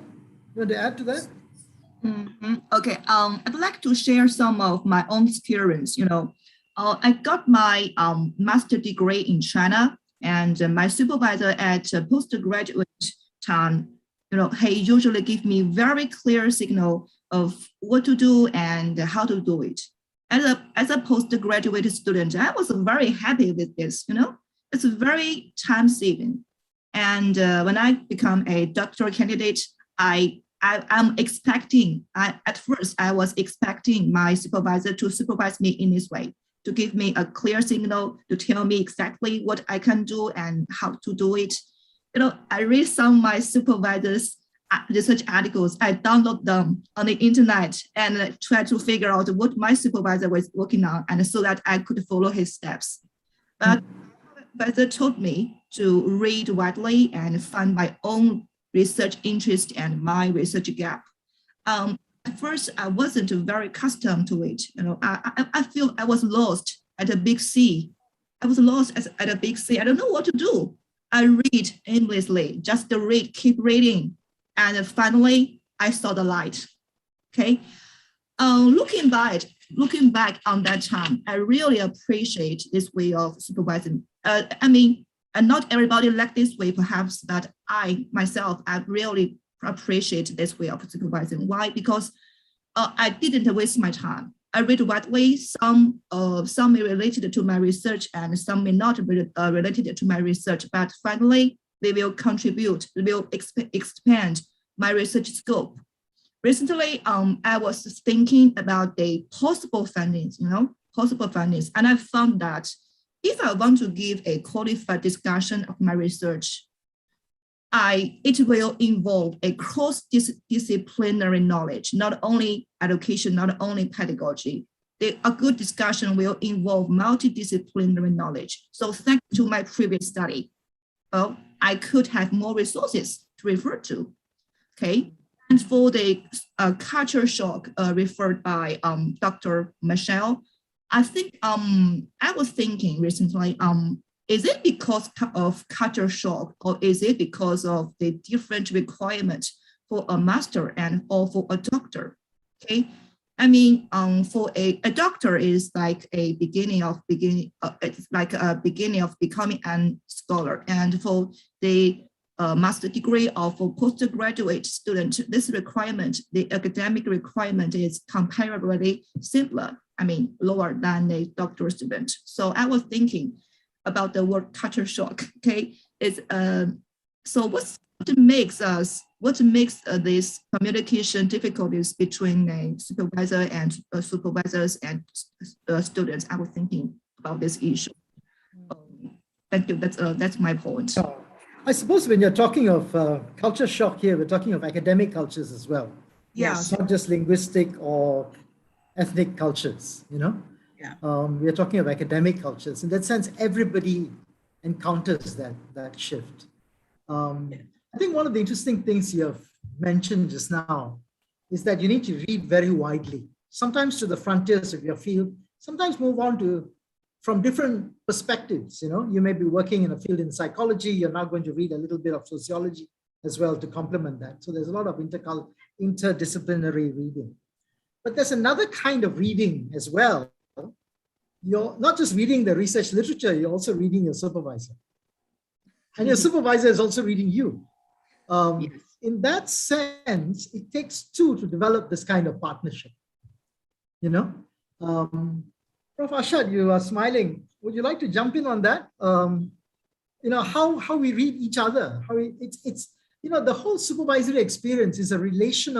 want to add to that? Okay, I'd like to share some of my own experience. I got my master's degree in China. And my supervisor at postgraduate time, he usually give me very clear signal of what to do and how to do it. As a postgraduate student, I was very happy with this. It's very time saving. And when I become a doctoral candidate, I'm expecting. At first, I was expecting my supervisor to supervise me in this way, to give me a clear signal, to tell me exactly what I can do and how to do it. I read some of my supervisors' research articles. I download them on the internet and try to figure out what my supervisor was working on, and so that I could follow his steps. But my supervisor told me to read widely and find my own research interest and my research gap. At first, I wasn't very accustomed to it. I feel I was lost at a big sea. I was lost at a big sea. I don't know what to do. I read aimlessly, just read, keep reading. And finally, I saw the light. Okay. Looking back on that time, I really appreciate this way of supervising. And not everybody like this way, perhaps, but I really appreciate this way of supervising. Why? Because I didn't waste my time. I read widely. Some may related to my research and some may not be related to my research, but finally, they will contribute, they will expand my research scope. Recently, I was thinking about the possible findings, and I found that if I want to give a qualified discussion of my research, it will involve a cross-disciplinary knowledge, not only education, not only pedagogy. A good discussion will involve multidisciplinary knowledge. So thanks to my previous study, I could have more resources to refer to, okay? And for the culture shock referred by Dr. Michelle, I think I was thinking recently, is it because of culture shock, or is it because of the different requirements for a master and or for a doctor? Okay, I mean, for a doctor is like a beginning of it's like a beginning of becoming a scholar, and for the master degree or for postgraduate student, this requirement, the academic requirement, is comparably simpler. I mean, lower than a doctoral student. So I was thinking about the word culture shock. Okay, it's so what makes these communication difficulties between a supervisor and supervisors and students? I was thinking about this issue. Thank you. That's my point. I suppose when you're talking of culture shock here, we're talking of academic cultures as well. Yeah. It's not just linguistic or ethnic cultures, Yeah. We're talking of academic cultures. In that sense, everybody encounters that shift. I think one of the interesting things you have mentioned just now is that you need to read very widely, sometimes to the frontiers of your field, sometimes move on from different perspectives. You may be working in a field in psychology, you're now going to read a little bit of sociology as well to complement that. So there's a lot of interdisciplinary reading. But there's another kind of reading as well. You're not just reading the research literature, you're also reading your supervisor. And your supervisor is also reading you. Yes. In that sense, it takes two to develop this kind of partnership. Prof. Arshad, you are smiling. Would you like to jump in on that? How we read each other, the whole supervisory experience is a relation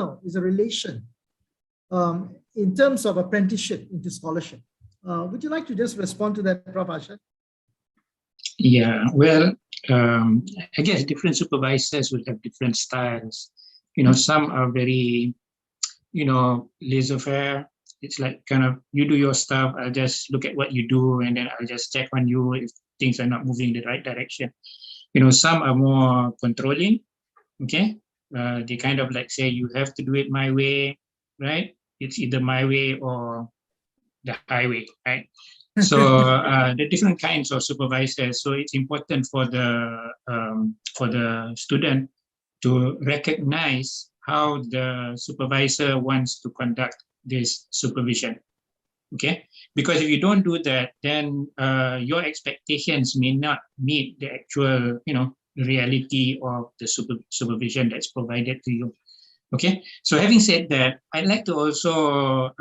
in terms of apprenticeship into scholarship. Would you like to just respond to that, Prof. Arshad? Yeah, well, I guess different supervisors will have different styles. Some are very, laissez-faire. It's like kind of, you do your stuff, I'll just look at what you do, and then I'll just check on you if things are not moving in the right direction. Some are more controlling, okay? They kind of like say, you have to do it my way, right? It's either my way or the highway, right? So the different kinds of supervisors. So it's important for the student to recognize how the supervisor wants to conduct this supervision, okay? Because if you don't do that, then your expectations may not meet the actual, reality of the supervision that's provided to you. Okay, so having said that, I'd like to also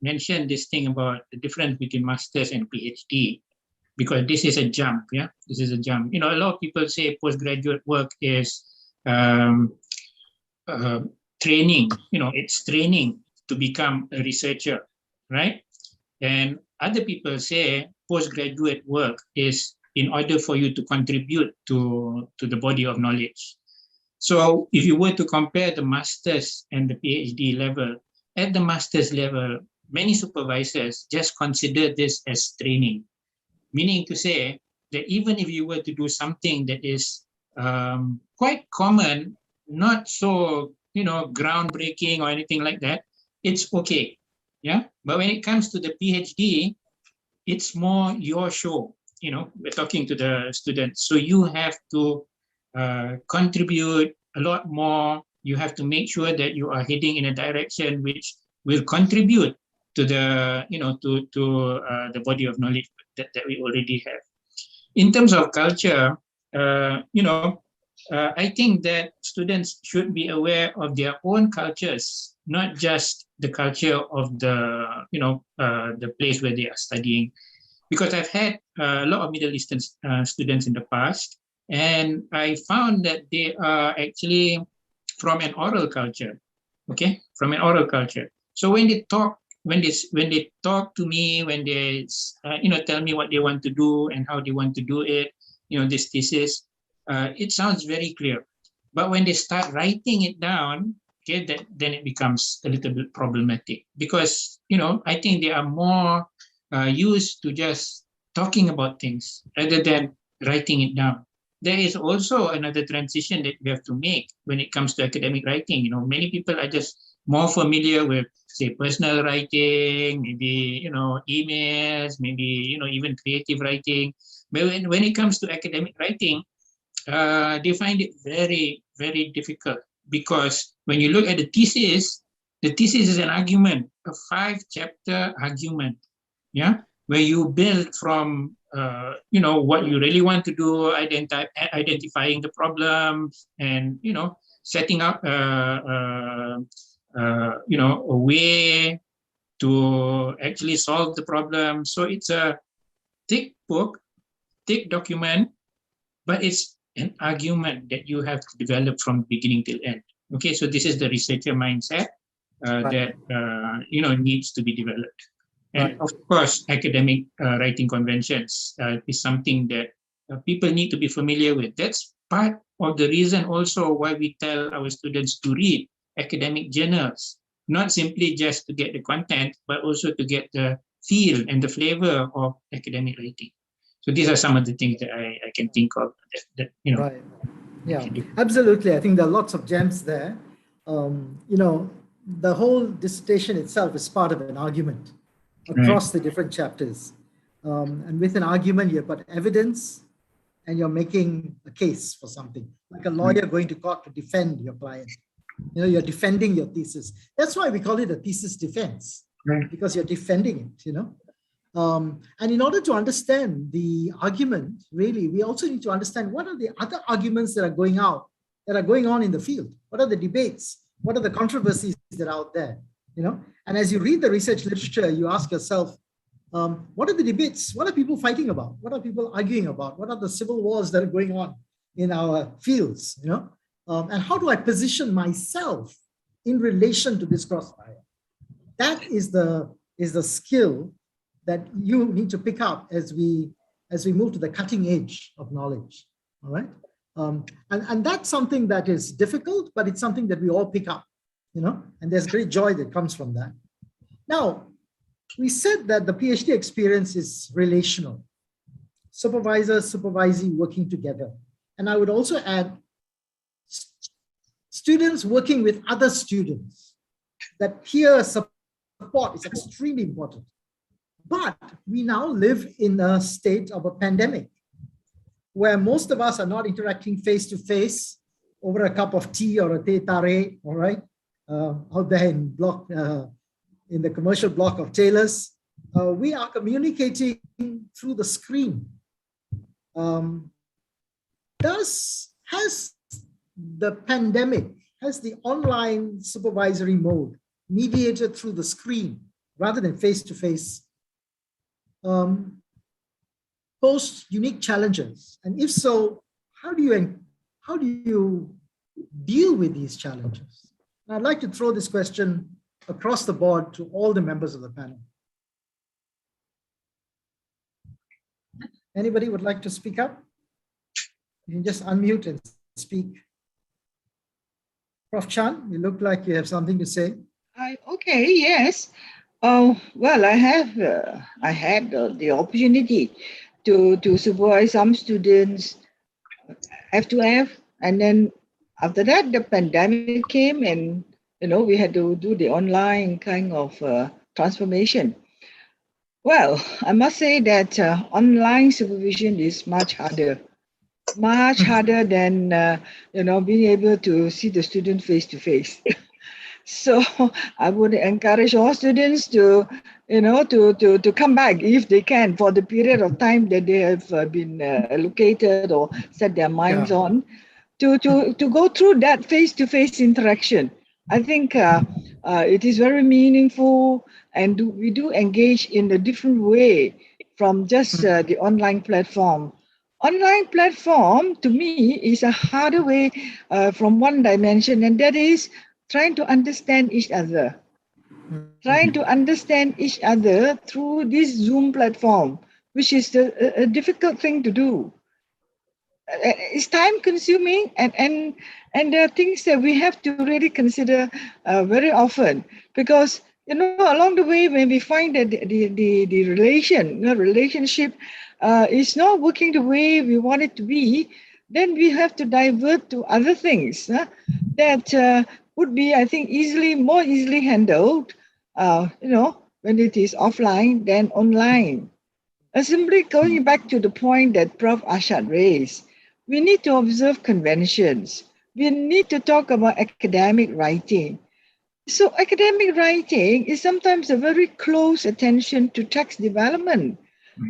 mention this thing about the difference between master's and PhD, because this is a jump, yeah? This is a jump. A lot of people say postgraduate work is training, it's training to become a researcher, right? And other people say postgraduate work is in order for you to contribute to the body of knowledge. So if you were to compare the master's and the PhD level, at the master's level, many supervisors just consider this as training, meaning to say that even if you were to do something that is quite common, not so, groundbreaking or anything like that, it's okay, yeah? But when it comes to the PhD, it's more your show, we're talking to the students. So you have to contribute a lot more. You have to make sure that you are heading in a direction which will contribute to the, the body of knowledge that we already have. In terms of culture, I think that students should be aware of their own cultures, not just the culture of the, the place where they are studying. Because I've had a lot of Middle Eastern students in the past, and I found that they are actually from an oral culture, okay, from an oral culture. So when they talk, when they talk to me, when they tell me what they want to do and how they want to do it, this thesis, it sounds very clear. But when they start writing it down, okay, then it becomes a little bit problematic, because I think they are more used to just talking about things rather than writing it down. There is also another transition that we have to make when it comes to academic writing. Many people are just more familiar with, say, personal writing, maybe, emails, maybe, even creative writing. But when it comes to academic writing, they find it very, very difficult, because when you look at the thesis is an argument, a 5-chapter argument, yeah, where you build from, what you really want to do, identifying the problems, and, setting up, a way to actually solve the problem. So it's a thick book, thick document, but it's an argument that you have to develop from beginning till end. Okay, so this is the researcher mindset that needs to be developed. And of course, academic writing conventions is something that people need to be familiar with. That's part of the reason also why we tell our students to read academic journals, not simply just to get the content, but also to get the feel and the flavor of academic writing. So these are some of the things that I can think of that Right. Yeah, absolutely. I think there are lots of gems there. The whole dissertation itself is part of an argument across the different chapters. And with an argument, you've got evidence and you're making a case for something, like a lawyer going to court to defend your client. You're defending your thesis. That's why we call it a thesis defense, because you're defending it, And in order to understand the argument, really, we also need to understand what are the other arguments that are going on in the field. What are the debates? What are the controversies that are out there? And as you read the research literature, you ask yourself, what are the debates? What are people fighting about? What are people arguing about? What are the civil wars that are going on in our fields? And how do I position myself in relation to this crossfire? That is the skill that you need to pick up as we move to the cutting edge of knowledge. All right. And that's something that is difficult, but it's something that we all pick up, and there's great joy that comes from that. Now, we said that the PhD experience is relational, supervisor, supervisee working together. And I would also add students working with other students, that peer support is extremely important. But we now live in a state of a pandemic where most of us are not interacting face-to-face over a cup of tea or a teh tarik, all right, out there in the commercial block of Taylor's. We are communicating through the screen. Has the pandemic, has the online supervisory mode mediated through the screen rather than face-to-face, posed unique challenges? And if so, how do you deal with these challenges? And I'd like to throw this question across the board to all the members of the panel. Anybody would like to speak up? You can just unmute and speak. Prof. Chan, you look like you have something to say. Okay, yes. Well, I had the opportunity to supervise some students F2F, and then after that the pandemic came, and we had to do the online kind of transformation. Well, I must say that online supervision is much harder than being able to see the student face to face. So I would encourage all students to come back if they can for the period of time that they have been allocated or set their minds on, to go through that face-to-face interaction. I think it is very meaningful, and we do engage in a different way from just the online platform. Online platform to me is a harder way from one dimension, and that is trying to understand each other. Trying to understand each other through this Zoom platform, which is a difficult thing to do. It's time consuming, and there are things that we have to really consider very often, because along the way, when we find that the relationship is not working the way we want it to be, then we have to divert to other things that would be, I think, more easily handled when it is offline than online. Simply going back to the point that Prof. Ashad raised, we need to observe conventions. We need to talk about academic writing. So academic writing is sometimes a very close attention to text development.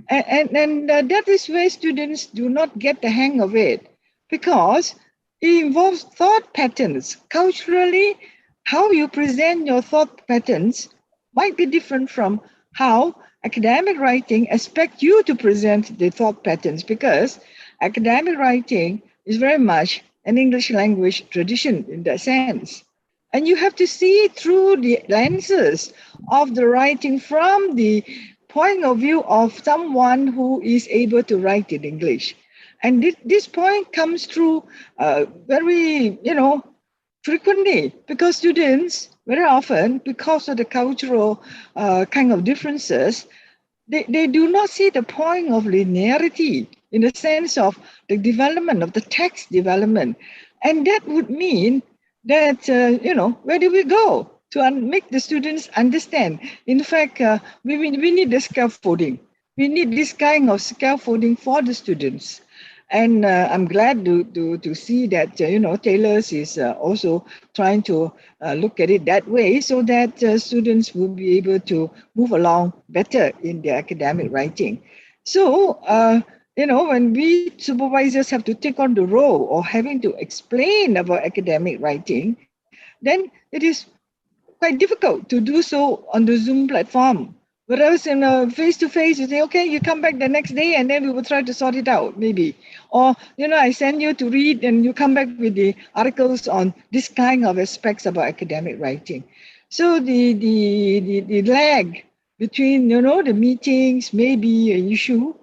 And that is where students do not get the hang of it, because it involves thought patterns. Culturally, how you present your thought patterns might be different from how academic writing expects you to present the thought patterns, because academic writing is very much an English language tradition in that sense. And you have to see through the lenses of the writing from the point of view of someone who is able to write in English. And this point comes through very, frequently, because students very often, because of the cultural kind of differences, they do not see the point of linearity in the sense of the development of the text development. And that would mean that, where do we go to make the students understand? In fact, we need the scaffolding. We need this kind of scaffolding for the students. And I'm glad to see that, Taylor's is also trying to look at it that way, so that students will be able to move along better in their academic writing. So, when we supervisors have to take on the role of having to explain about academic writing, then it is quite difficult to do so on the Zoom platform. Whereas in a face-to-face, you say, okay, you come back the next day and then we will try to sort it out, maybe. Or, I send you to read and you come back with the articles on this kind of aspects about academic writing. So the lag between, the meetings may be an issue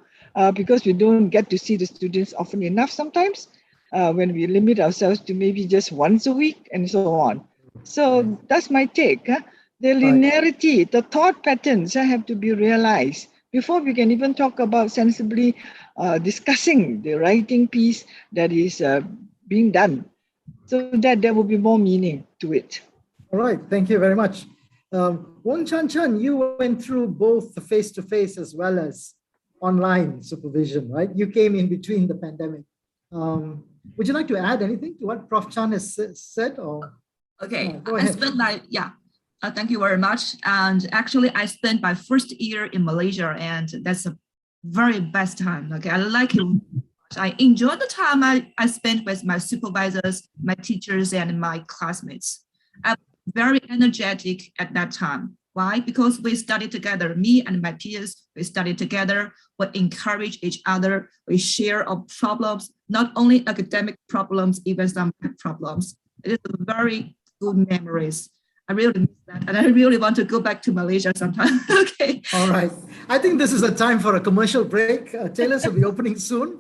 because we don't get to see the students often enough sometimes when we limit ourselves to maybe just once a week and so on. So that's my take. The linearity, the thought patterns have to be realized before we can even talk about sensibly discussing the writing piece that is being done, so that there will be more meaning to it. All right, thank you very much. Wong Chan, you went through both the face-to-face as well as online supervision, right? You came in between the pandemic. Would you like to add anything to what Prof. Chan has said? Or okay, go ahead. Thank you very much. And actually, I spent my first year in Malaysia, and that's a very best time. Okay, I like it. I enjoyed the time I spent with my supervisors, my teachers, and my classmates. I was very energetic at that time. Why? Because we studied together. Me and my peers, we studied together. We encourage each other. We share our problems, not only academic problems, even some problems. It is very good memories. I really miss that, and I really want to go back to Malaysia sometime. Okay. All right. I think this is a time for a commercial break. Taylor's will be opening soon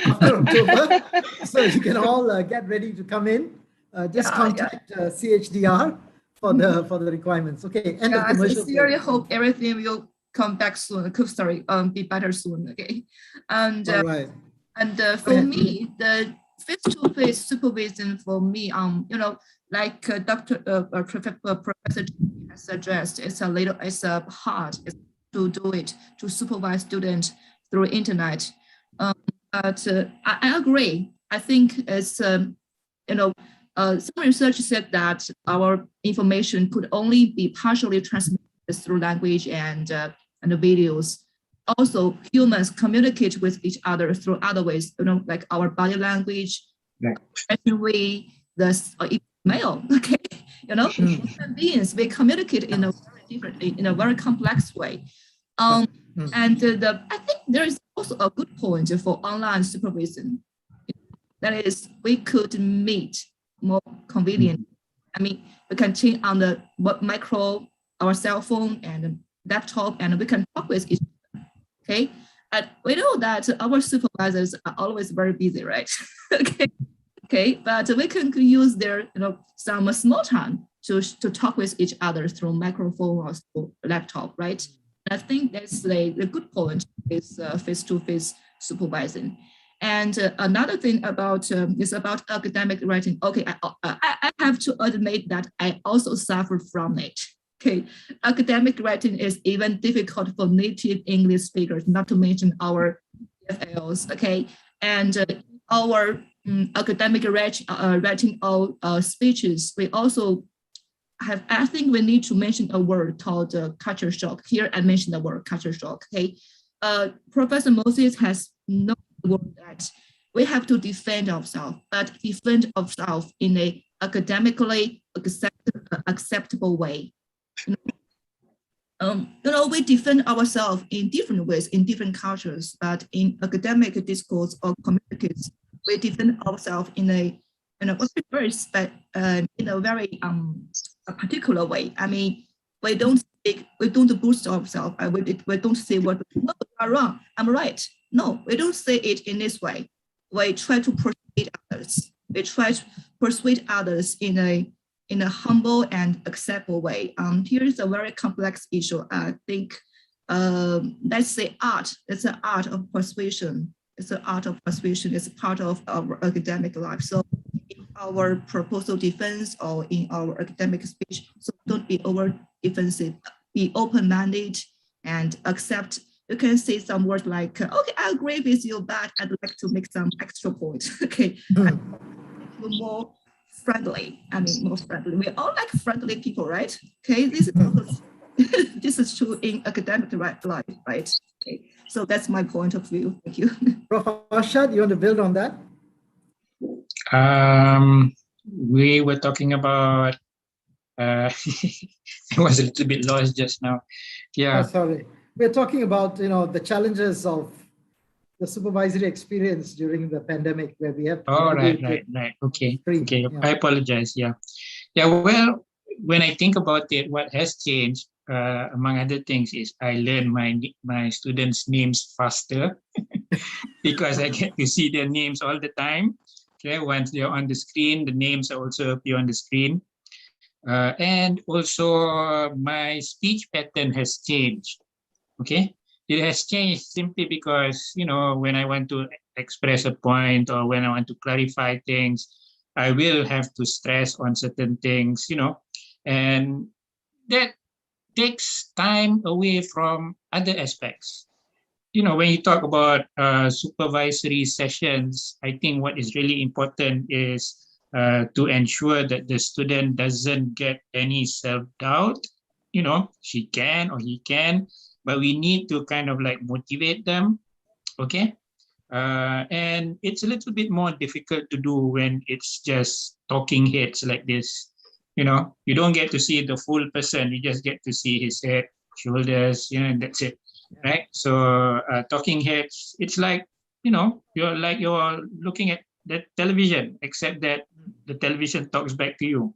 after October, so you can all get ready to come in. Just contact CHDR for the requirements. Okay. End of commercial. I sincerely hope everything will come back soon. Be better soon. Okay. And all right. And for me, the face-to-face supervision for me, like Professor has addressed, it's hard to do it, to supervise students through internet. But I agree. I think it's, some research said that our information could only be partially transmitted through language and the videos. Also, humans communicate with each other through other ways, like our body language, way, the email. Okay, You know, human beings, we communicate in a very different, in a very complex way. And I think there is also a good point for online supervision. That is, we could meet more convenient. I mean, we can change on the micro, our cell phone and laptop, and we can talk with each other. Okay, and we know that our supervisors are always very busy, right? Okay, but we can use their, some small time to talk with each other through microphone or through laptop, right? I think that's the good point is face-to-face supervising. And another thing about is about academic writing. Okay, I have to admit that I also suffer from it. Okay, academic writing is even difficult for native English speakers, not to mention our FLs. Okay, and our academic writing our speeches, we also have, I think we need to mention a word called culture shock. Here I mentioned the word culture shock. Okay, Professor Moses has no word that we have to defend ourselves, but defend ourselves in a academically acceptable way. We defend ourselves in different ways in different cultures, but in academic discourse or communities, we defend ourselves in a very particular way. I mean, we don't boost ourselves. We don't say what you are wrong, I'm right. No, we don't say it in this way. We try to persuade others. We try to persuade others in a humble and acceptable way. Here's a very complex issue. I think, let's say art. It's an art of persuasion. It's an art of persuasion. It's part of our academic life. So in our proposal defense or in our academic speech, so don't be over defensive. Be open-minded and accept. You can say some words like, okay, I agree with you, but I'd like to make some extra points. Okay, more friendly. I mean, more friendly. We all like friendly people, right? Okay, this is also, this is true in academic life, right? Okay, so that's my point of view. Thank you. Prof. Arshad, you want to build on that? We were talking about. I was a little bit lost just now. Yeah. Oh, sorry. We're talking about the challenges of the supervisory experience during the pandemic, where we have. Oh, right. Okay. Okay. Yeah. I apologize. Yeah. Well, when I think about it, what has changed, among other things, is I learn my students' names faster because I get to see their names all the time. Okay. Once they're on the screen, the names also appear on the screen. And also my speech pattern has changed. Okay, it has changed simply because, when I want to express a point or when I want to clarify things, I will have to stress on certain things, and that takes time away from other aspects. When you talk about supervisory sessions, I think what is really important is to ensure that the student doesn't get any self-doubt. She can or he can, but we need to kind of like motivate them, okay? And it's a little bit more difficult to do when it's just talking heads like this. You don't get to see the full person, you just get to see his head, shoulders, and that's it, right? So talking heads, it's like, you're looking at the television, except that the television talks back to you.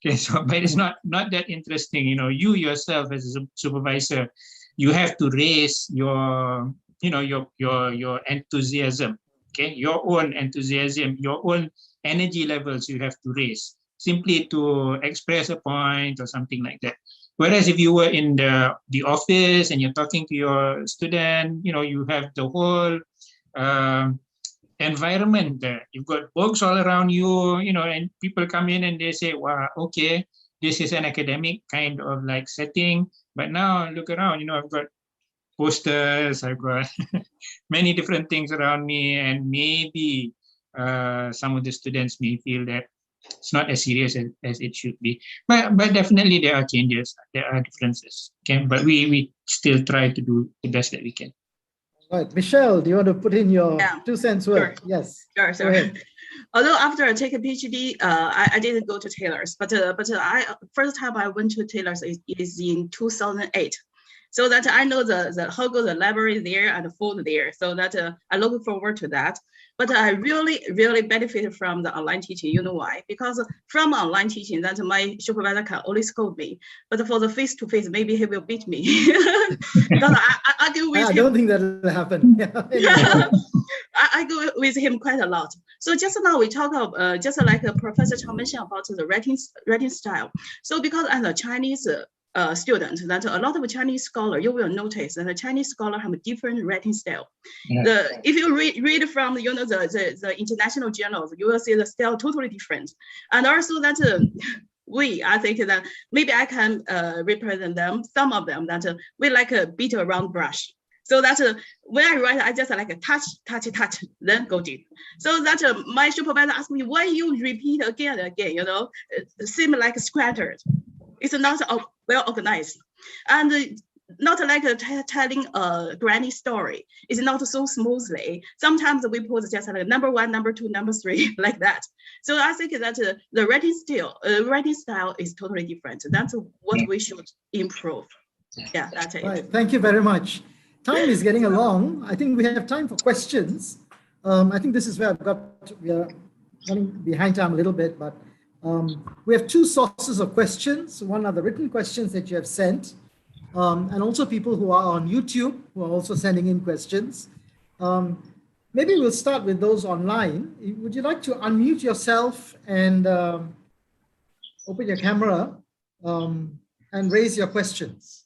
Okay, so but it's not that interesting. You yourself as a supervisor, you have to raise your enthusiasm. Okay, your own enthusiasm, your own energy levels you have to raise simply to express a point or something like that. Whereas if you were in the office and you're talking to your student, you have the whole environment there. You've got books all around you, and people come in and they say, wow, okay, this is an academic kind of like setting. But now look around, I've got posters, I've got many different things around me, and maybe some of the students may feel that it's not as serious as it should be. But definitely there are changes, there are differences. Okay, but we still try to do the best that we can. Right, Michelle, do you want to put in your Yeah, 2 cents worth? sure. Yes. Sure, Go sure. ahead. Although after I take a PhD, I didn't go to Taylor's, but I first time I went to Taylor's is in 2008. So that I know the how good the library there and the food there. So that I look forward to that. But I really benefited from the online teaching. You know why? Because from online teaching, that my supervisor can only scold me. But for the face-to-face, maybe he will beat me. Because I do with I him. don't think that will happen. I go with him quite a lot. So just now we talk about just like Professor Chang mentioned about the writing style. So because as a Chinese student, that a lot of Chinese scholar, you will notice that the Chinese scholar have a different writing style. Yeah. If you read from the international journals, you will see the style totally different. And also that I think that maybe I can represent them, some of them, that we like a beat around brush. So that when I write, I just like a touch, then go deep. So that my supervisor asked me, why you repeat again, you know, it seems like scattered. It's not well organized. And not like telling a granny story. It's not so smoothly. Sometimes we put just like number 1, number 2, number 3, like that. So I think that the writing style is totally different. That's what we should improve. Yeah, that's it. Right. Thank you very much. Time is getting along. I think we have time for questions. I think this is where we are running behind time a little bit, but we have 2 sources of questions. One are the written questions that you have sent, and also people who are on YouTube who are also sending in questions. Maybe we'll start with those online. Would you like to unmute yourself and open your camera and raise your questions?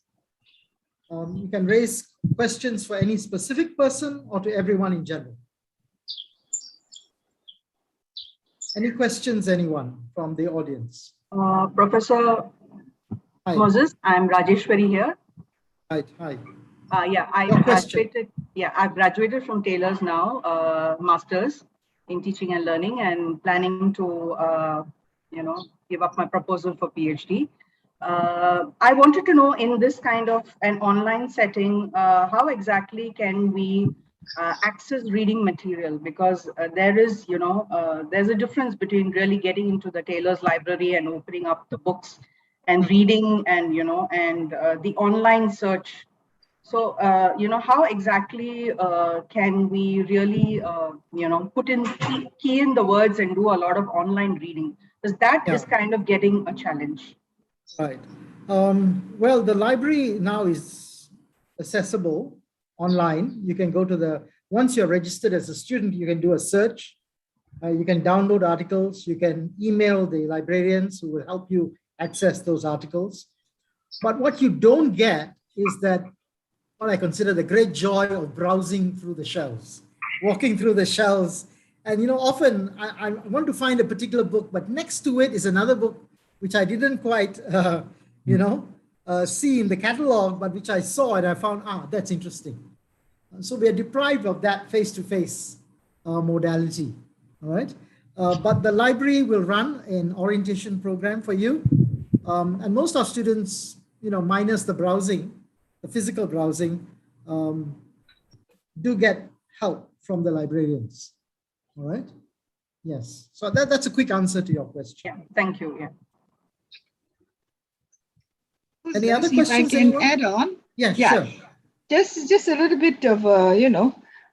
You can raise questions for any specific person or to everyone in general. Any questions, anyone from the audience? Professor Hi. Moses, I'm Rajeshwari here. Right, hi. I've graduated from Taylor's now, master's in teaching and learning, and planning to, give up my proposal for PhD. I wanted to know, in this kind of an online setting, how exactly can we access reading material? Because there is, there's a difference between really getting into the Taylor's library and opening up the books and reading, and the online search. So, how exactly can we really, key in the words and do a lot of online reading? Because that is kind of getting a challenge. Right. Well, the library now is accessible online. You can go to once you're registered as a student, you can do a search. You can download articles. You can email the librarians who will help you access those articles. But what you don't get is that what I consider the great joy of browsing through the shelves, walking through the shelves. And, often I want to find a particular book, but next to it is another book which I didn't quite, see in the catalog, but which I saw and I found, that's interesting. So we are deprived of that face-to-face modality, all right? But the library will run an orientation program for you. And most of students, minus the browsing, the physical browsing, do get help from the librarians, all right? Yes, so that's a quick answer to your question. Yeah, thank you, yeah. Any other questions? If I can add on? Yeah, sure. Just a little bit of,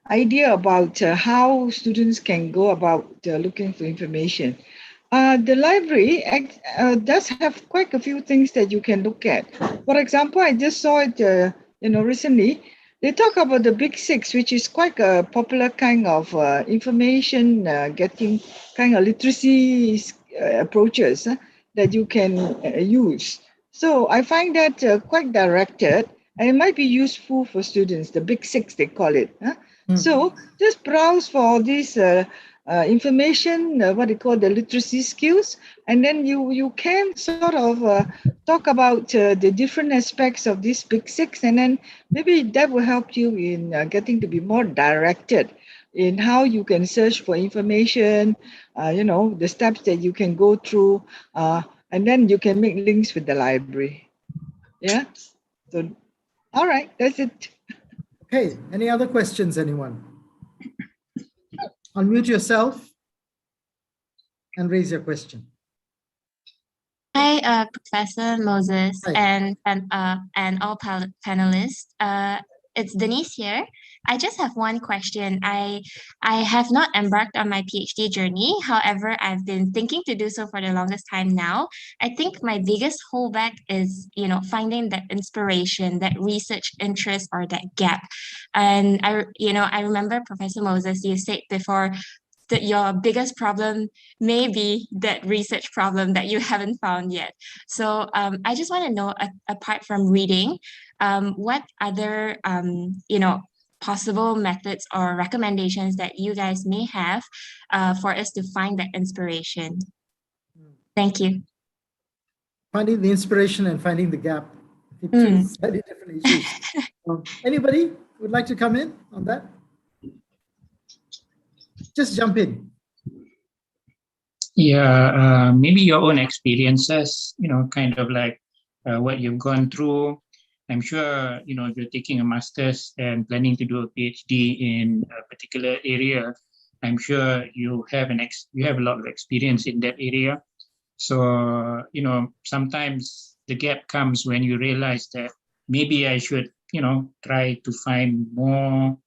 idea about how students can go about looking for information. The library does have quite a few things that you can look at. For example, I just saw it, recently. They talk about the Big Six, which is quite a popular kind of information getting kind of literacy approaches that you can use. So I find that quite directed, and it might be useful for students, the Big Six, they call it. So just browse for all these information, what they call the literacy skills, and then you can sort of talk about the different aspects of these Big Six, and then maybe that will help you in getting to be more directed in how you can search for information, the steps that you can go through, and then you can make links with the library. Yeah. So, all right, that's it. Okay, any other questions, anyone? Unmute yourself and raise your question. Hi, Professor Moses Hi. and all panelists. It's Denise here. I just have one question. I have not embarked on my PhD journey. However, I've been thinking to do so for the longest time now. I think my biggest holdback is, finding that inspiration, that research interest, or that gap. And I remember Professor Moses, you said before that your biggest problem may be that research problem that you haven't found yet. So I just want to know, apart from reading, what other possible methods or recommendations that you guys may have for us to find that inspiration. Thank you. Finding the inspiration and finding the gap. Two slightly different issues. Anybody would like to come in on that? Just jump in. Yeah, maybe your own experiences, kind of like what you've gone through. I'm sure, if you're taking a master's and planning to do a PhD in a particular area, I'm sure you have a lot of experience in that area. So, sometimes the gap comes when you realize that maybe I should, try to find more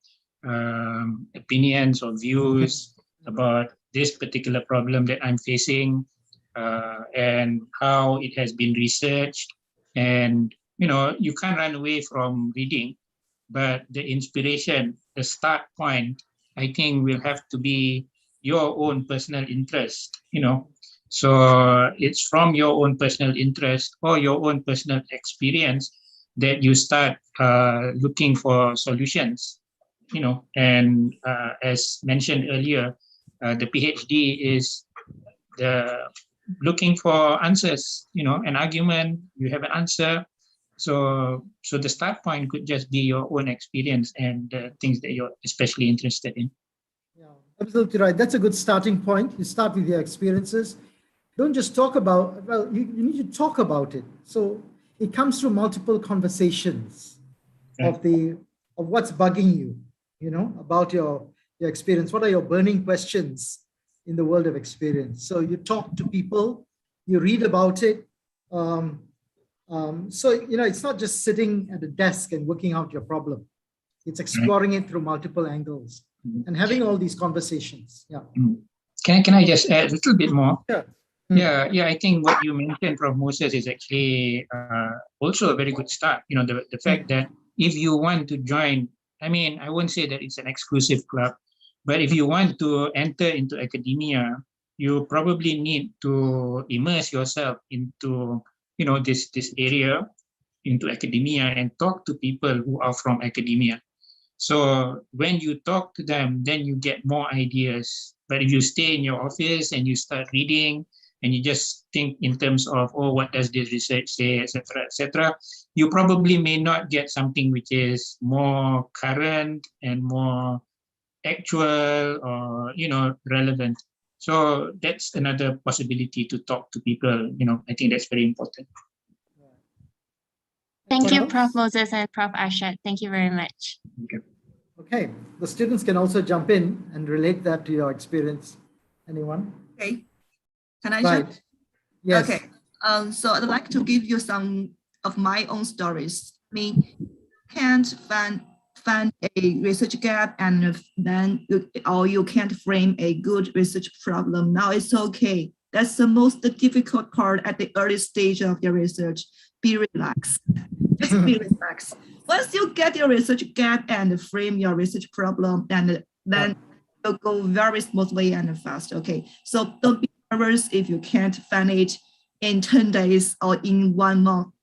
opinions or views about this particular problem that I'm facing and how it has been researched. And, you can't run away from reading, but the inspiration, the start point, I think will have to be your own personal interest, So it's from your own personal interest or your own personal experience that you start looking for solutions. And as mentioned earlier, the PhD is looking for answers, an argument, you have an answer. So the start point could just be your own experience and things that you're especially interested in. Yeah, absolutely right. That's a good starting point. You start with your experiences. Don't just talk about, you need to talk about it. So it comes through multiple conversations of what's bugging you, about your experience. What are your burning questions in the world of experience? So you talk to people, you read about it. So, it's not just sitting at a desk and working out your problem. It's exploring it through multiple angles and having all these conversations. Yeah. Can I just add a little bit more? Sure. Yeah, I think what you mentioned from Moses is actually also a very good start. The fact that if you want to join, I won't say that it's an exclusive club, but if you want to enter into academia, you probably need to immerse yourself into, this area, into academia, and talk to people who are from academia. So when you talk to them, then you get more ideas. But if you stay in your office and you start reading, and you just think in terms of, what does this research say, etc., you probably may not get something which is more current and more actual or, relevant. So that's another possibility to talk to people. I think that's very important. Thank you, Prof. Moses and Prof. Arshad. Thank you very much. Okay, the students can also jump in and relate that to your experience. Anyone? Okay. Can I Right. jump? Yes. Okay. So I'd like to give you some of my own stories. Can't find a research gap and then you can't frame a good research problem. Now it's okay. That's the most difficult part at the early stage of your research. Be relaxed. Just be relaxed. Once you get your research gap and frame your research problem, and then it'll go very smoothly and fast. Okay. So don't be nervous if you can't find it in 10 days or in 1 month.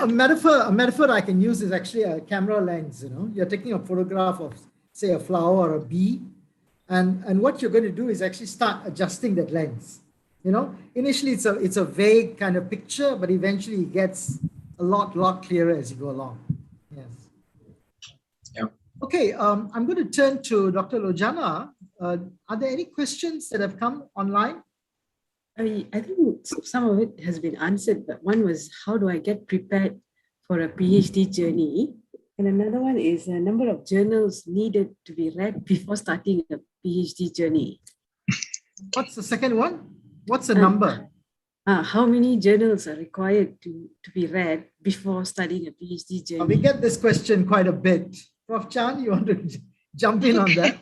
A metaphor I can use is actually a camera lens. You're taking a photograph of, say, a flower or a bee, and what you're going to do is actually start adjusting that lens. Initially it's a vague kind of picture, but eventually it gets a lot clearer as you go along. Yes. Yeah. Okay, I'm going to turn to Dr. Lojana. Are there any questions that have come online? I think some of it has been answered, but one was, how do I get prepared for a PhD journey. And another one is a number of journals needed to be read before starting a PhD journey. What's the second one? What's the number? How many journals are required to be read before studying a PhD journey? We get this question quite a bit. Prof. Chan, you want to jump in on that?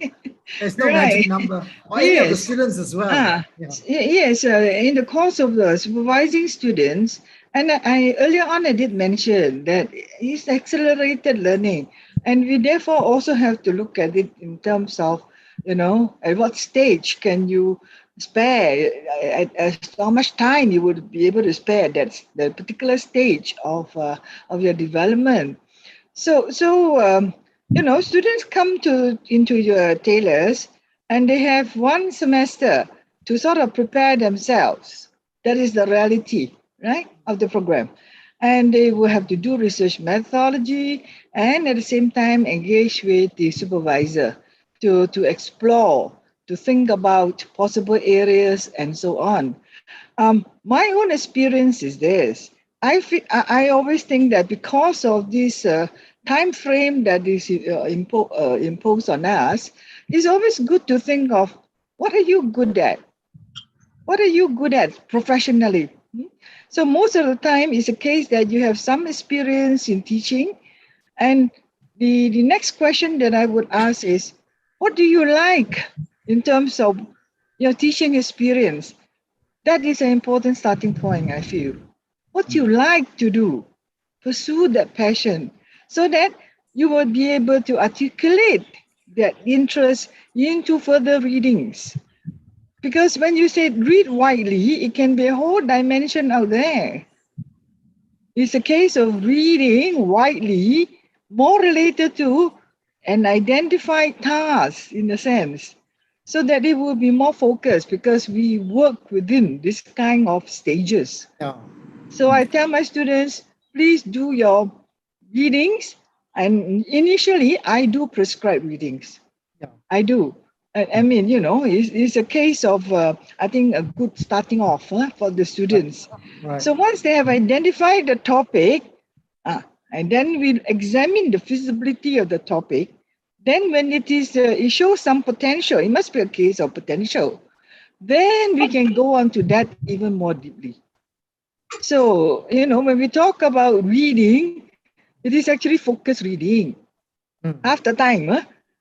There's no magic number. Or any of the students as well. Yes, in the course of the supervising students, and I earlier on I did mention that it's accelerated learning, and we therefore also have to look at it in terms of, at what stage can you spare, at how much time you would be able to spare that particular stage of your development. So students come into your tailors and they have one semester to sort of prepare themselves. That is the reality, right, of the program. And they will have to do research methodology and at the same time engage with the supervisor to explore, to think about possible areas and so on. My own experience is this. I always think that because of this time frame that is imposed on us, it's always good to think of what are you good at? What are you good at professionally? So most of the time it's a case that you have some experience in teaching. And the next question that I would ask is, what do you like in terms of your teaching experience? That is an important starting point, I feel. What you like to do, pursue that passion so that you will be able to articulate that interest into further readings. Because when you say read widely, it can be a whole dimension out there. It's a case of reading widely, more related to an identified task in a sense, so that it will be more focused because we work within this kind of stages. So I tell my students, please do your readings. And initially, I do prescribe readings. I do. I mean, it's a case of, I think, a good starting off for the students. Right. So once they have identified the topic, and then we examine the feasibility of the topic, then when it shows some potential, it must be a case of potential, then we can go on to that even more deeply. So, when we talk about reading, it is actually focused reading. Half the time.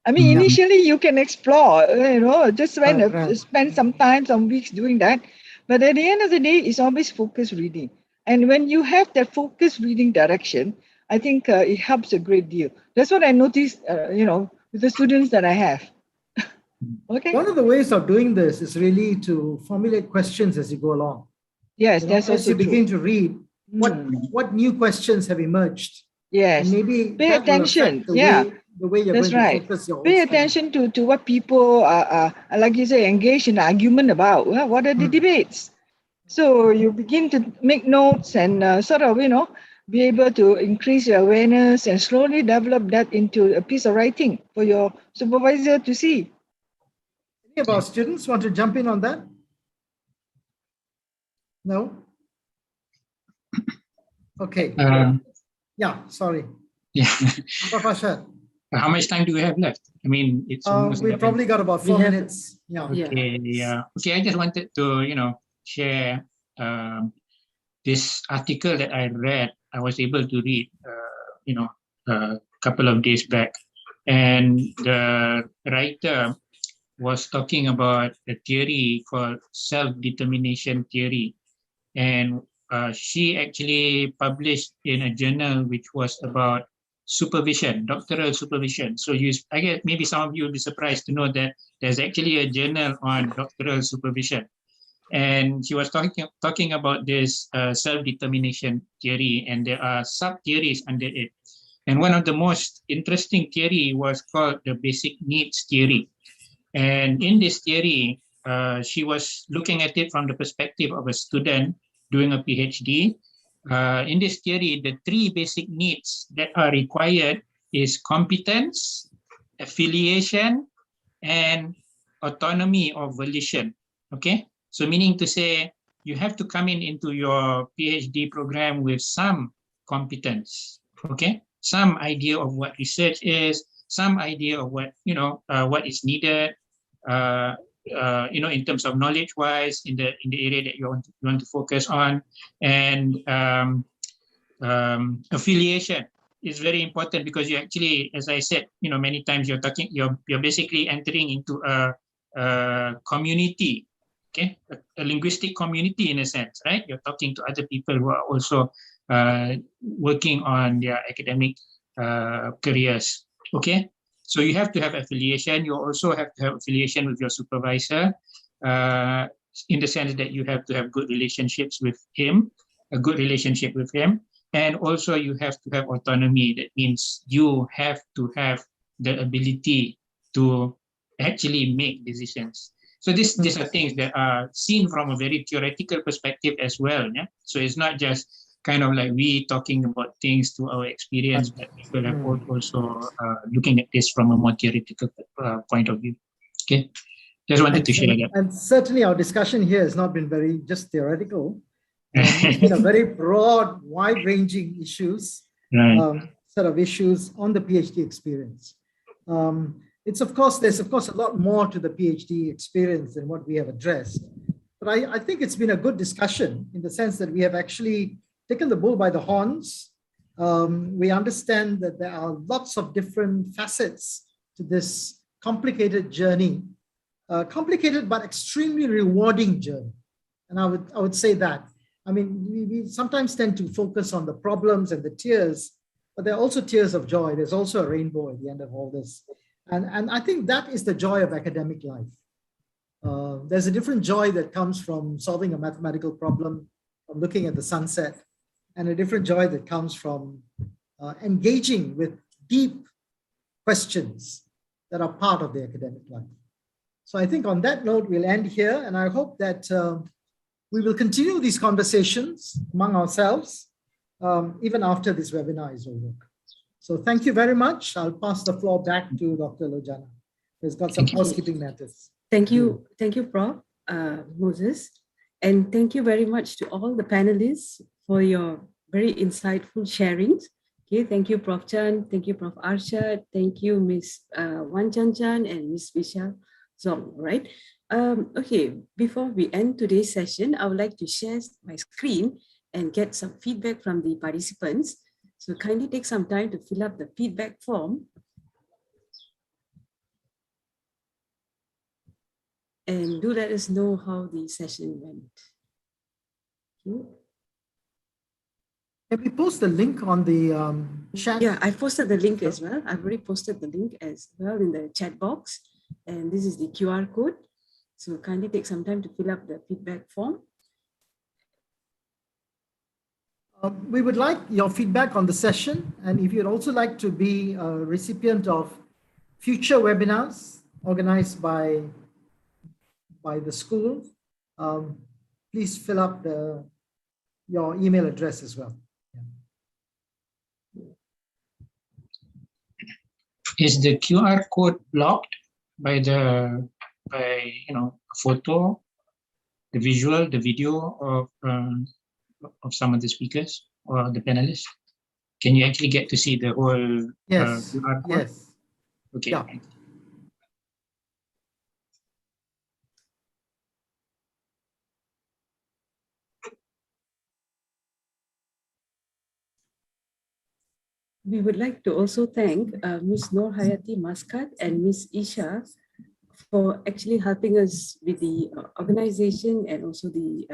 I mean, initially you can explore, just spend some time, some weeks doing that. But at the end of the day, it's always focused reading. And when you have that focused reading direction, I think it helps a great deal. That's what I noticed, with the students that I have. Okay. One of the ways of doing this is really to formulate questions as you go along. Yes, that's as also you begin true. to read, what new questions have emerged? Yes. And maybe pay attention. The way you're that's going right. to focus your Pay attention to what people are, like you say, engage in argument about. What are the debates? So you begin to make notes and sort of, be able to increase your awareness and slowly develop that into a piece of writing for your supervisor to see. Any of our students want to jump in on that? No? Okay. Sorry. Yeah. Professor. How much time do we have left? I mean, it's almost we've probably got about 4 minutes. Okay, I just wanted to, share this article that I read. I was able to read, a couple of days back. And the writer was talking about a theory called self-determination theory. And she actually published in a journal which was about supervision, doctoral supervision. So I guess maybe some of you will be surprised to know that there's actually a journal on doctoral supervision. And she was talking about this self-determination theory, and there are sub-theories under it. And one of the most interesting theory was called the basic needs theory. And in this theory, she was looking at it from the perspective of a student doing a PhD. In this theory, the 3 basic needs that are required is competence, affiliation, and autonomy or volition. Okay, so meaning to say you have to come into your PhD program with some competence. Okay, some idea of what research is, some idea of what what is needed. In terms of knowledge-wise, in the area that you want to focus on, and affiliation is very important, because you actually, as I said, many times you're basically entering into a community, okay, a linguistic community in a sense, right? You're talking to other people who are also working on their academic careers, okay? So you have to have affiliation. You also have to have affiliation with your supervisor, in the sense that you have to have good relationships with him, a good relationship with him. And also you have to have autonomy. That means you have to have the ability to actually make decisions. So these are things that are seen from a very theoretical perspective as well. Yeah? So it's not just kind of like we talking about things to our experience, but people have also looking at this from a more theoretical point of view. Okay, just wanted to share that. And certainly our discussion here has not been very just theoretical. It's been a very broad, wide-ranging issues, set of issues on the PhD experience. There's of course a lot more to the PhD experience than what we have addressed. But I think it's been a good discussion in the sense that we have actually taken the bull by the horns. We understand that there are lots of different facets to this complicated journey, complicated but extremely rewarding journey. And I would say that. I mean, we sometimes tend to focus on the problems and the tears, but there are also tears of joy. There's also a rainbow at the end of all this. And I think that is the joy of academic life. There's a different joy that comes from solving a mathematical problem, from looking at the sunset, and a different joy that comes from engaging with deep questions that are part of the academic life. So I think on that note, we'll end here, and I hope that we will continue these conversations among ourselves even after this webinar is over. So thank you very much. I'll pass the floor back to Dr. Lojana, who's got some housekeeping matters. Thank you, Prof. Moses. And thank you very much to all the panelists for your very insightful sharings. Okay, thank you, Prof. Chan. Thank you, Prof. Arshad. Thank you, Ms. Wan Chan and Ms. Vishal Zong, right? Okay, before we end today's session, I would like to share my screen and get some feedback from the participants. So kindly take some time to fill up the feedback form. And do let us know how the session went. Okay. Can we post the link on the chat? Yeah, I posted the link as well. I've already posted the link as well in the chat box. And this is the QR code. So kindly take some time to fill up the feedback form. We would like your feedback on the session. And if you'd also like to be a recipient of future webinars organized by the school, please fill up your email address as well. Is the QR code blocked by a photo, the visual, the video of some of the speakers or the panelists? Can you actually get to see the whole QR code? Yes. Okay. Yeah. We would like to also thank Ms. Nur Hayati Maskat and Ms. Isha for actually helping us with the organization and also the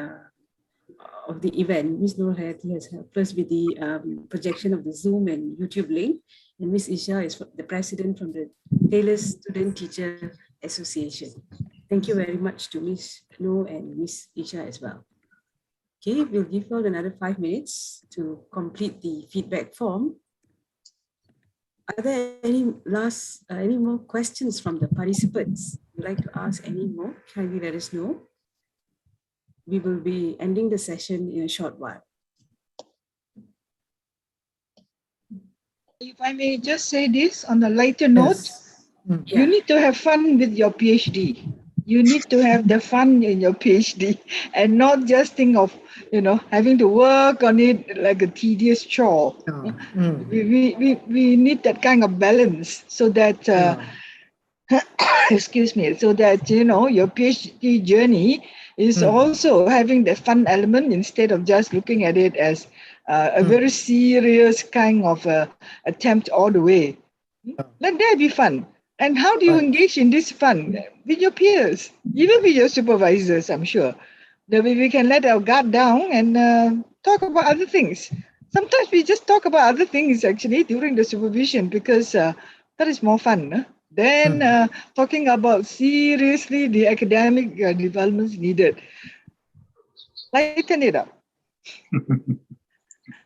of the event. Ms. Nur Hayati has helped us with the projection of the Zoom and YouTube link, and Ms. Isha is the president from the Taylor's Student Teacher Association. Thank you very much to Ms. Nur and Ms. Isha as well. Okay, we'll give you all another 5 minutes to complete the feedback form. Are there any more questions from the participants? Would you like to ask any more? Kindly let us know. We will be ending the session in a short while. If I may just say this on a lighter note, you need to have fun with your PhD. You need to have the fun in your PhD and not just think of, having to work on it like a tedious chore. We need that kind of balance so that, excuse me, so that, your PhD journey is also having the fun element instead of just looking at it as a very serious kind of attempt all the way. Let there be fun. And how do you engage in this fun? With your peers, even with your supervisors, I'm sure. That we can let our guard down and talk about other things. Sometimes we just talk about other things actually during the supervision because that is more fun than talking about seriously the academic developments needed. Lighten it up.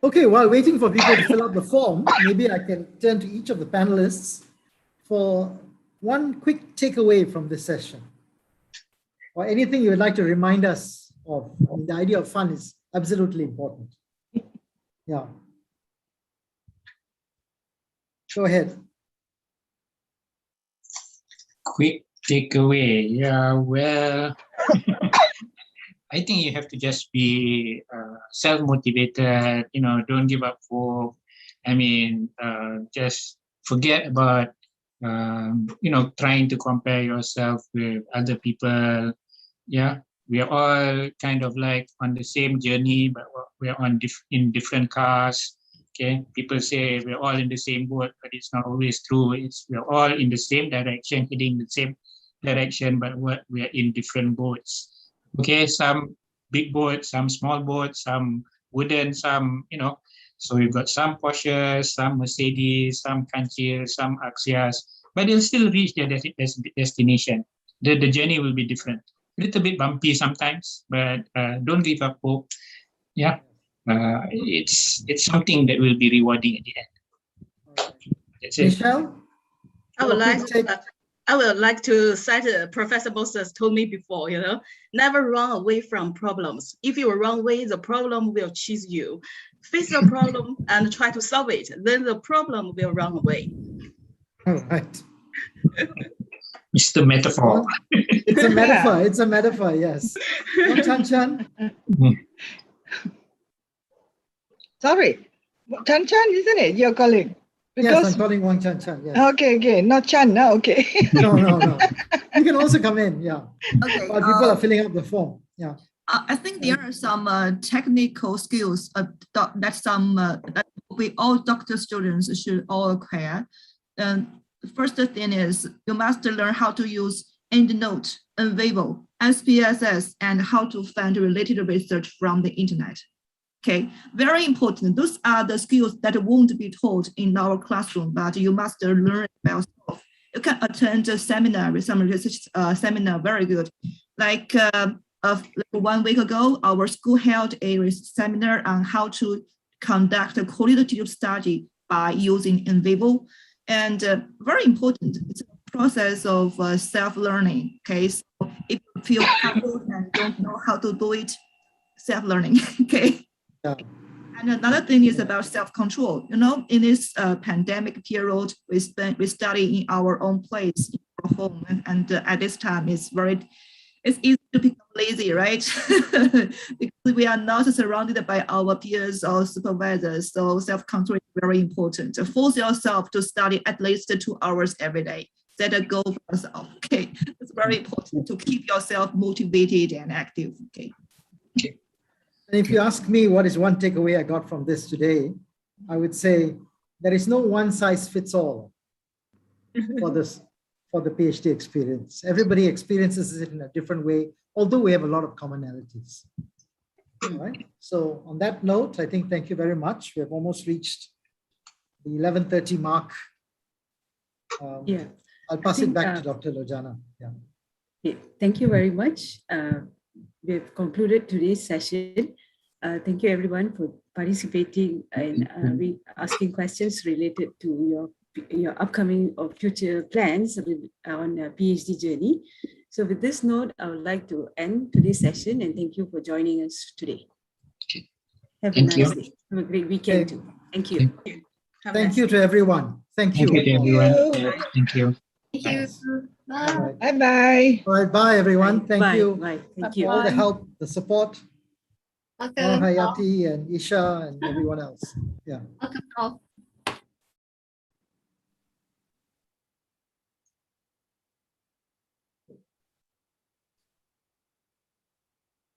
Okay, while waiting for people to fill out the form, maybe I can turn to each of the panelists for one quick takeaway from this session, or anything you would like to remind us of. I mean, the idea of fun is absolutely important. Yeah. Go ahead. Quick takeaway. Yeah, well, I think you have to just be self-motivated, don't give up hope. I mean, just forget about, trying to compare yourself with other people. Yeah, we are all kind of like on the same journey, but we're in different cars. Okay, people say we're all in the same boat, but it's not always true. We're all in the same direction, heading the same direction, but we're in different boats. Okay, some big boats, some small boats, some wooden, some, so we've got some Porsches, some Mercedes, some Kanchir, some Axias, but they'll still reach their destination. The journey will be different. A little bit bumpy sometimes, but don't give up hope. Yeah, it's something that will be rewarding at the end. That's it. Michelle? I would like to cite Professor Moses told me before, never run away from problems. If you run away, the problem will chase you. Face the problem and try to solve it. Then the problem will run away. All right. It's the metaphor. It's a metaphor. It's a metaphor, yes. Chan. Sorry, Chan, isn't it? You're calling? Because, yes, I'm calling Wang Chan. Yes. Okay, not Chan, no, okay. No. You can also come in, yeah. Okay. While people are filling out the form, yeah. I think there are some technical skills that we all doctor students should all acquire. The first thing is you must learn how to use EndNote, Envivo, SPSS, and how to find related research from the internet. Okay, very important. Those are the skills that won't be taught in our classroom, but you must learn by yourself. You can attend a seminar, some research seminar, very good. Like 1 week ago, our school held a seminar on how to conduct a qualitative study by using Envivo. And very important, it's a process of self-learning. Okay, so if you feel troubled and don't know how to do it, self-learning. Okay. Yeah. And another thing is about self-control. In this pandemic period, we study in our own place, in our home, and at this time, it's easy to become lazy, right? Because we are not surrounded by our peers or supervisors. So self-control is very important. Force yourself to study at least 2 hours every day. Set a goal for yourself. Okay, it's very important to keep yourself motivated and active. Okay. And if you ask me what is one takeaway I got from this today, I would say there is no one size fits all for the PhD experience. Everybody experiences it in a different way, although we have a lot of commonalities. All right. So on that note, I think thank you very much. We have almost reached the 11:30 mark. I'll pass it back to Dr. Lojana. Yeah. Thank you very much. We've concluded today's session. Thank you everyone for participating and asking questions related to your upcoming or future plans on a PhD journey. So with this note, I would like to end today's session and thank you for joining us today. Have a nice day. Have a great weekend too. Thank you. Thank you to everyone. Thank you. Thank you to everyone. Thank you. Thank you. All right. Bye-bye. All right. Bye, everyone. Thank Bye. you Bye. Thank for you. all the help, the support. Welcome. Hayati and Isha and everyone else. Yeah. Welcome all.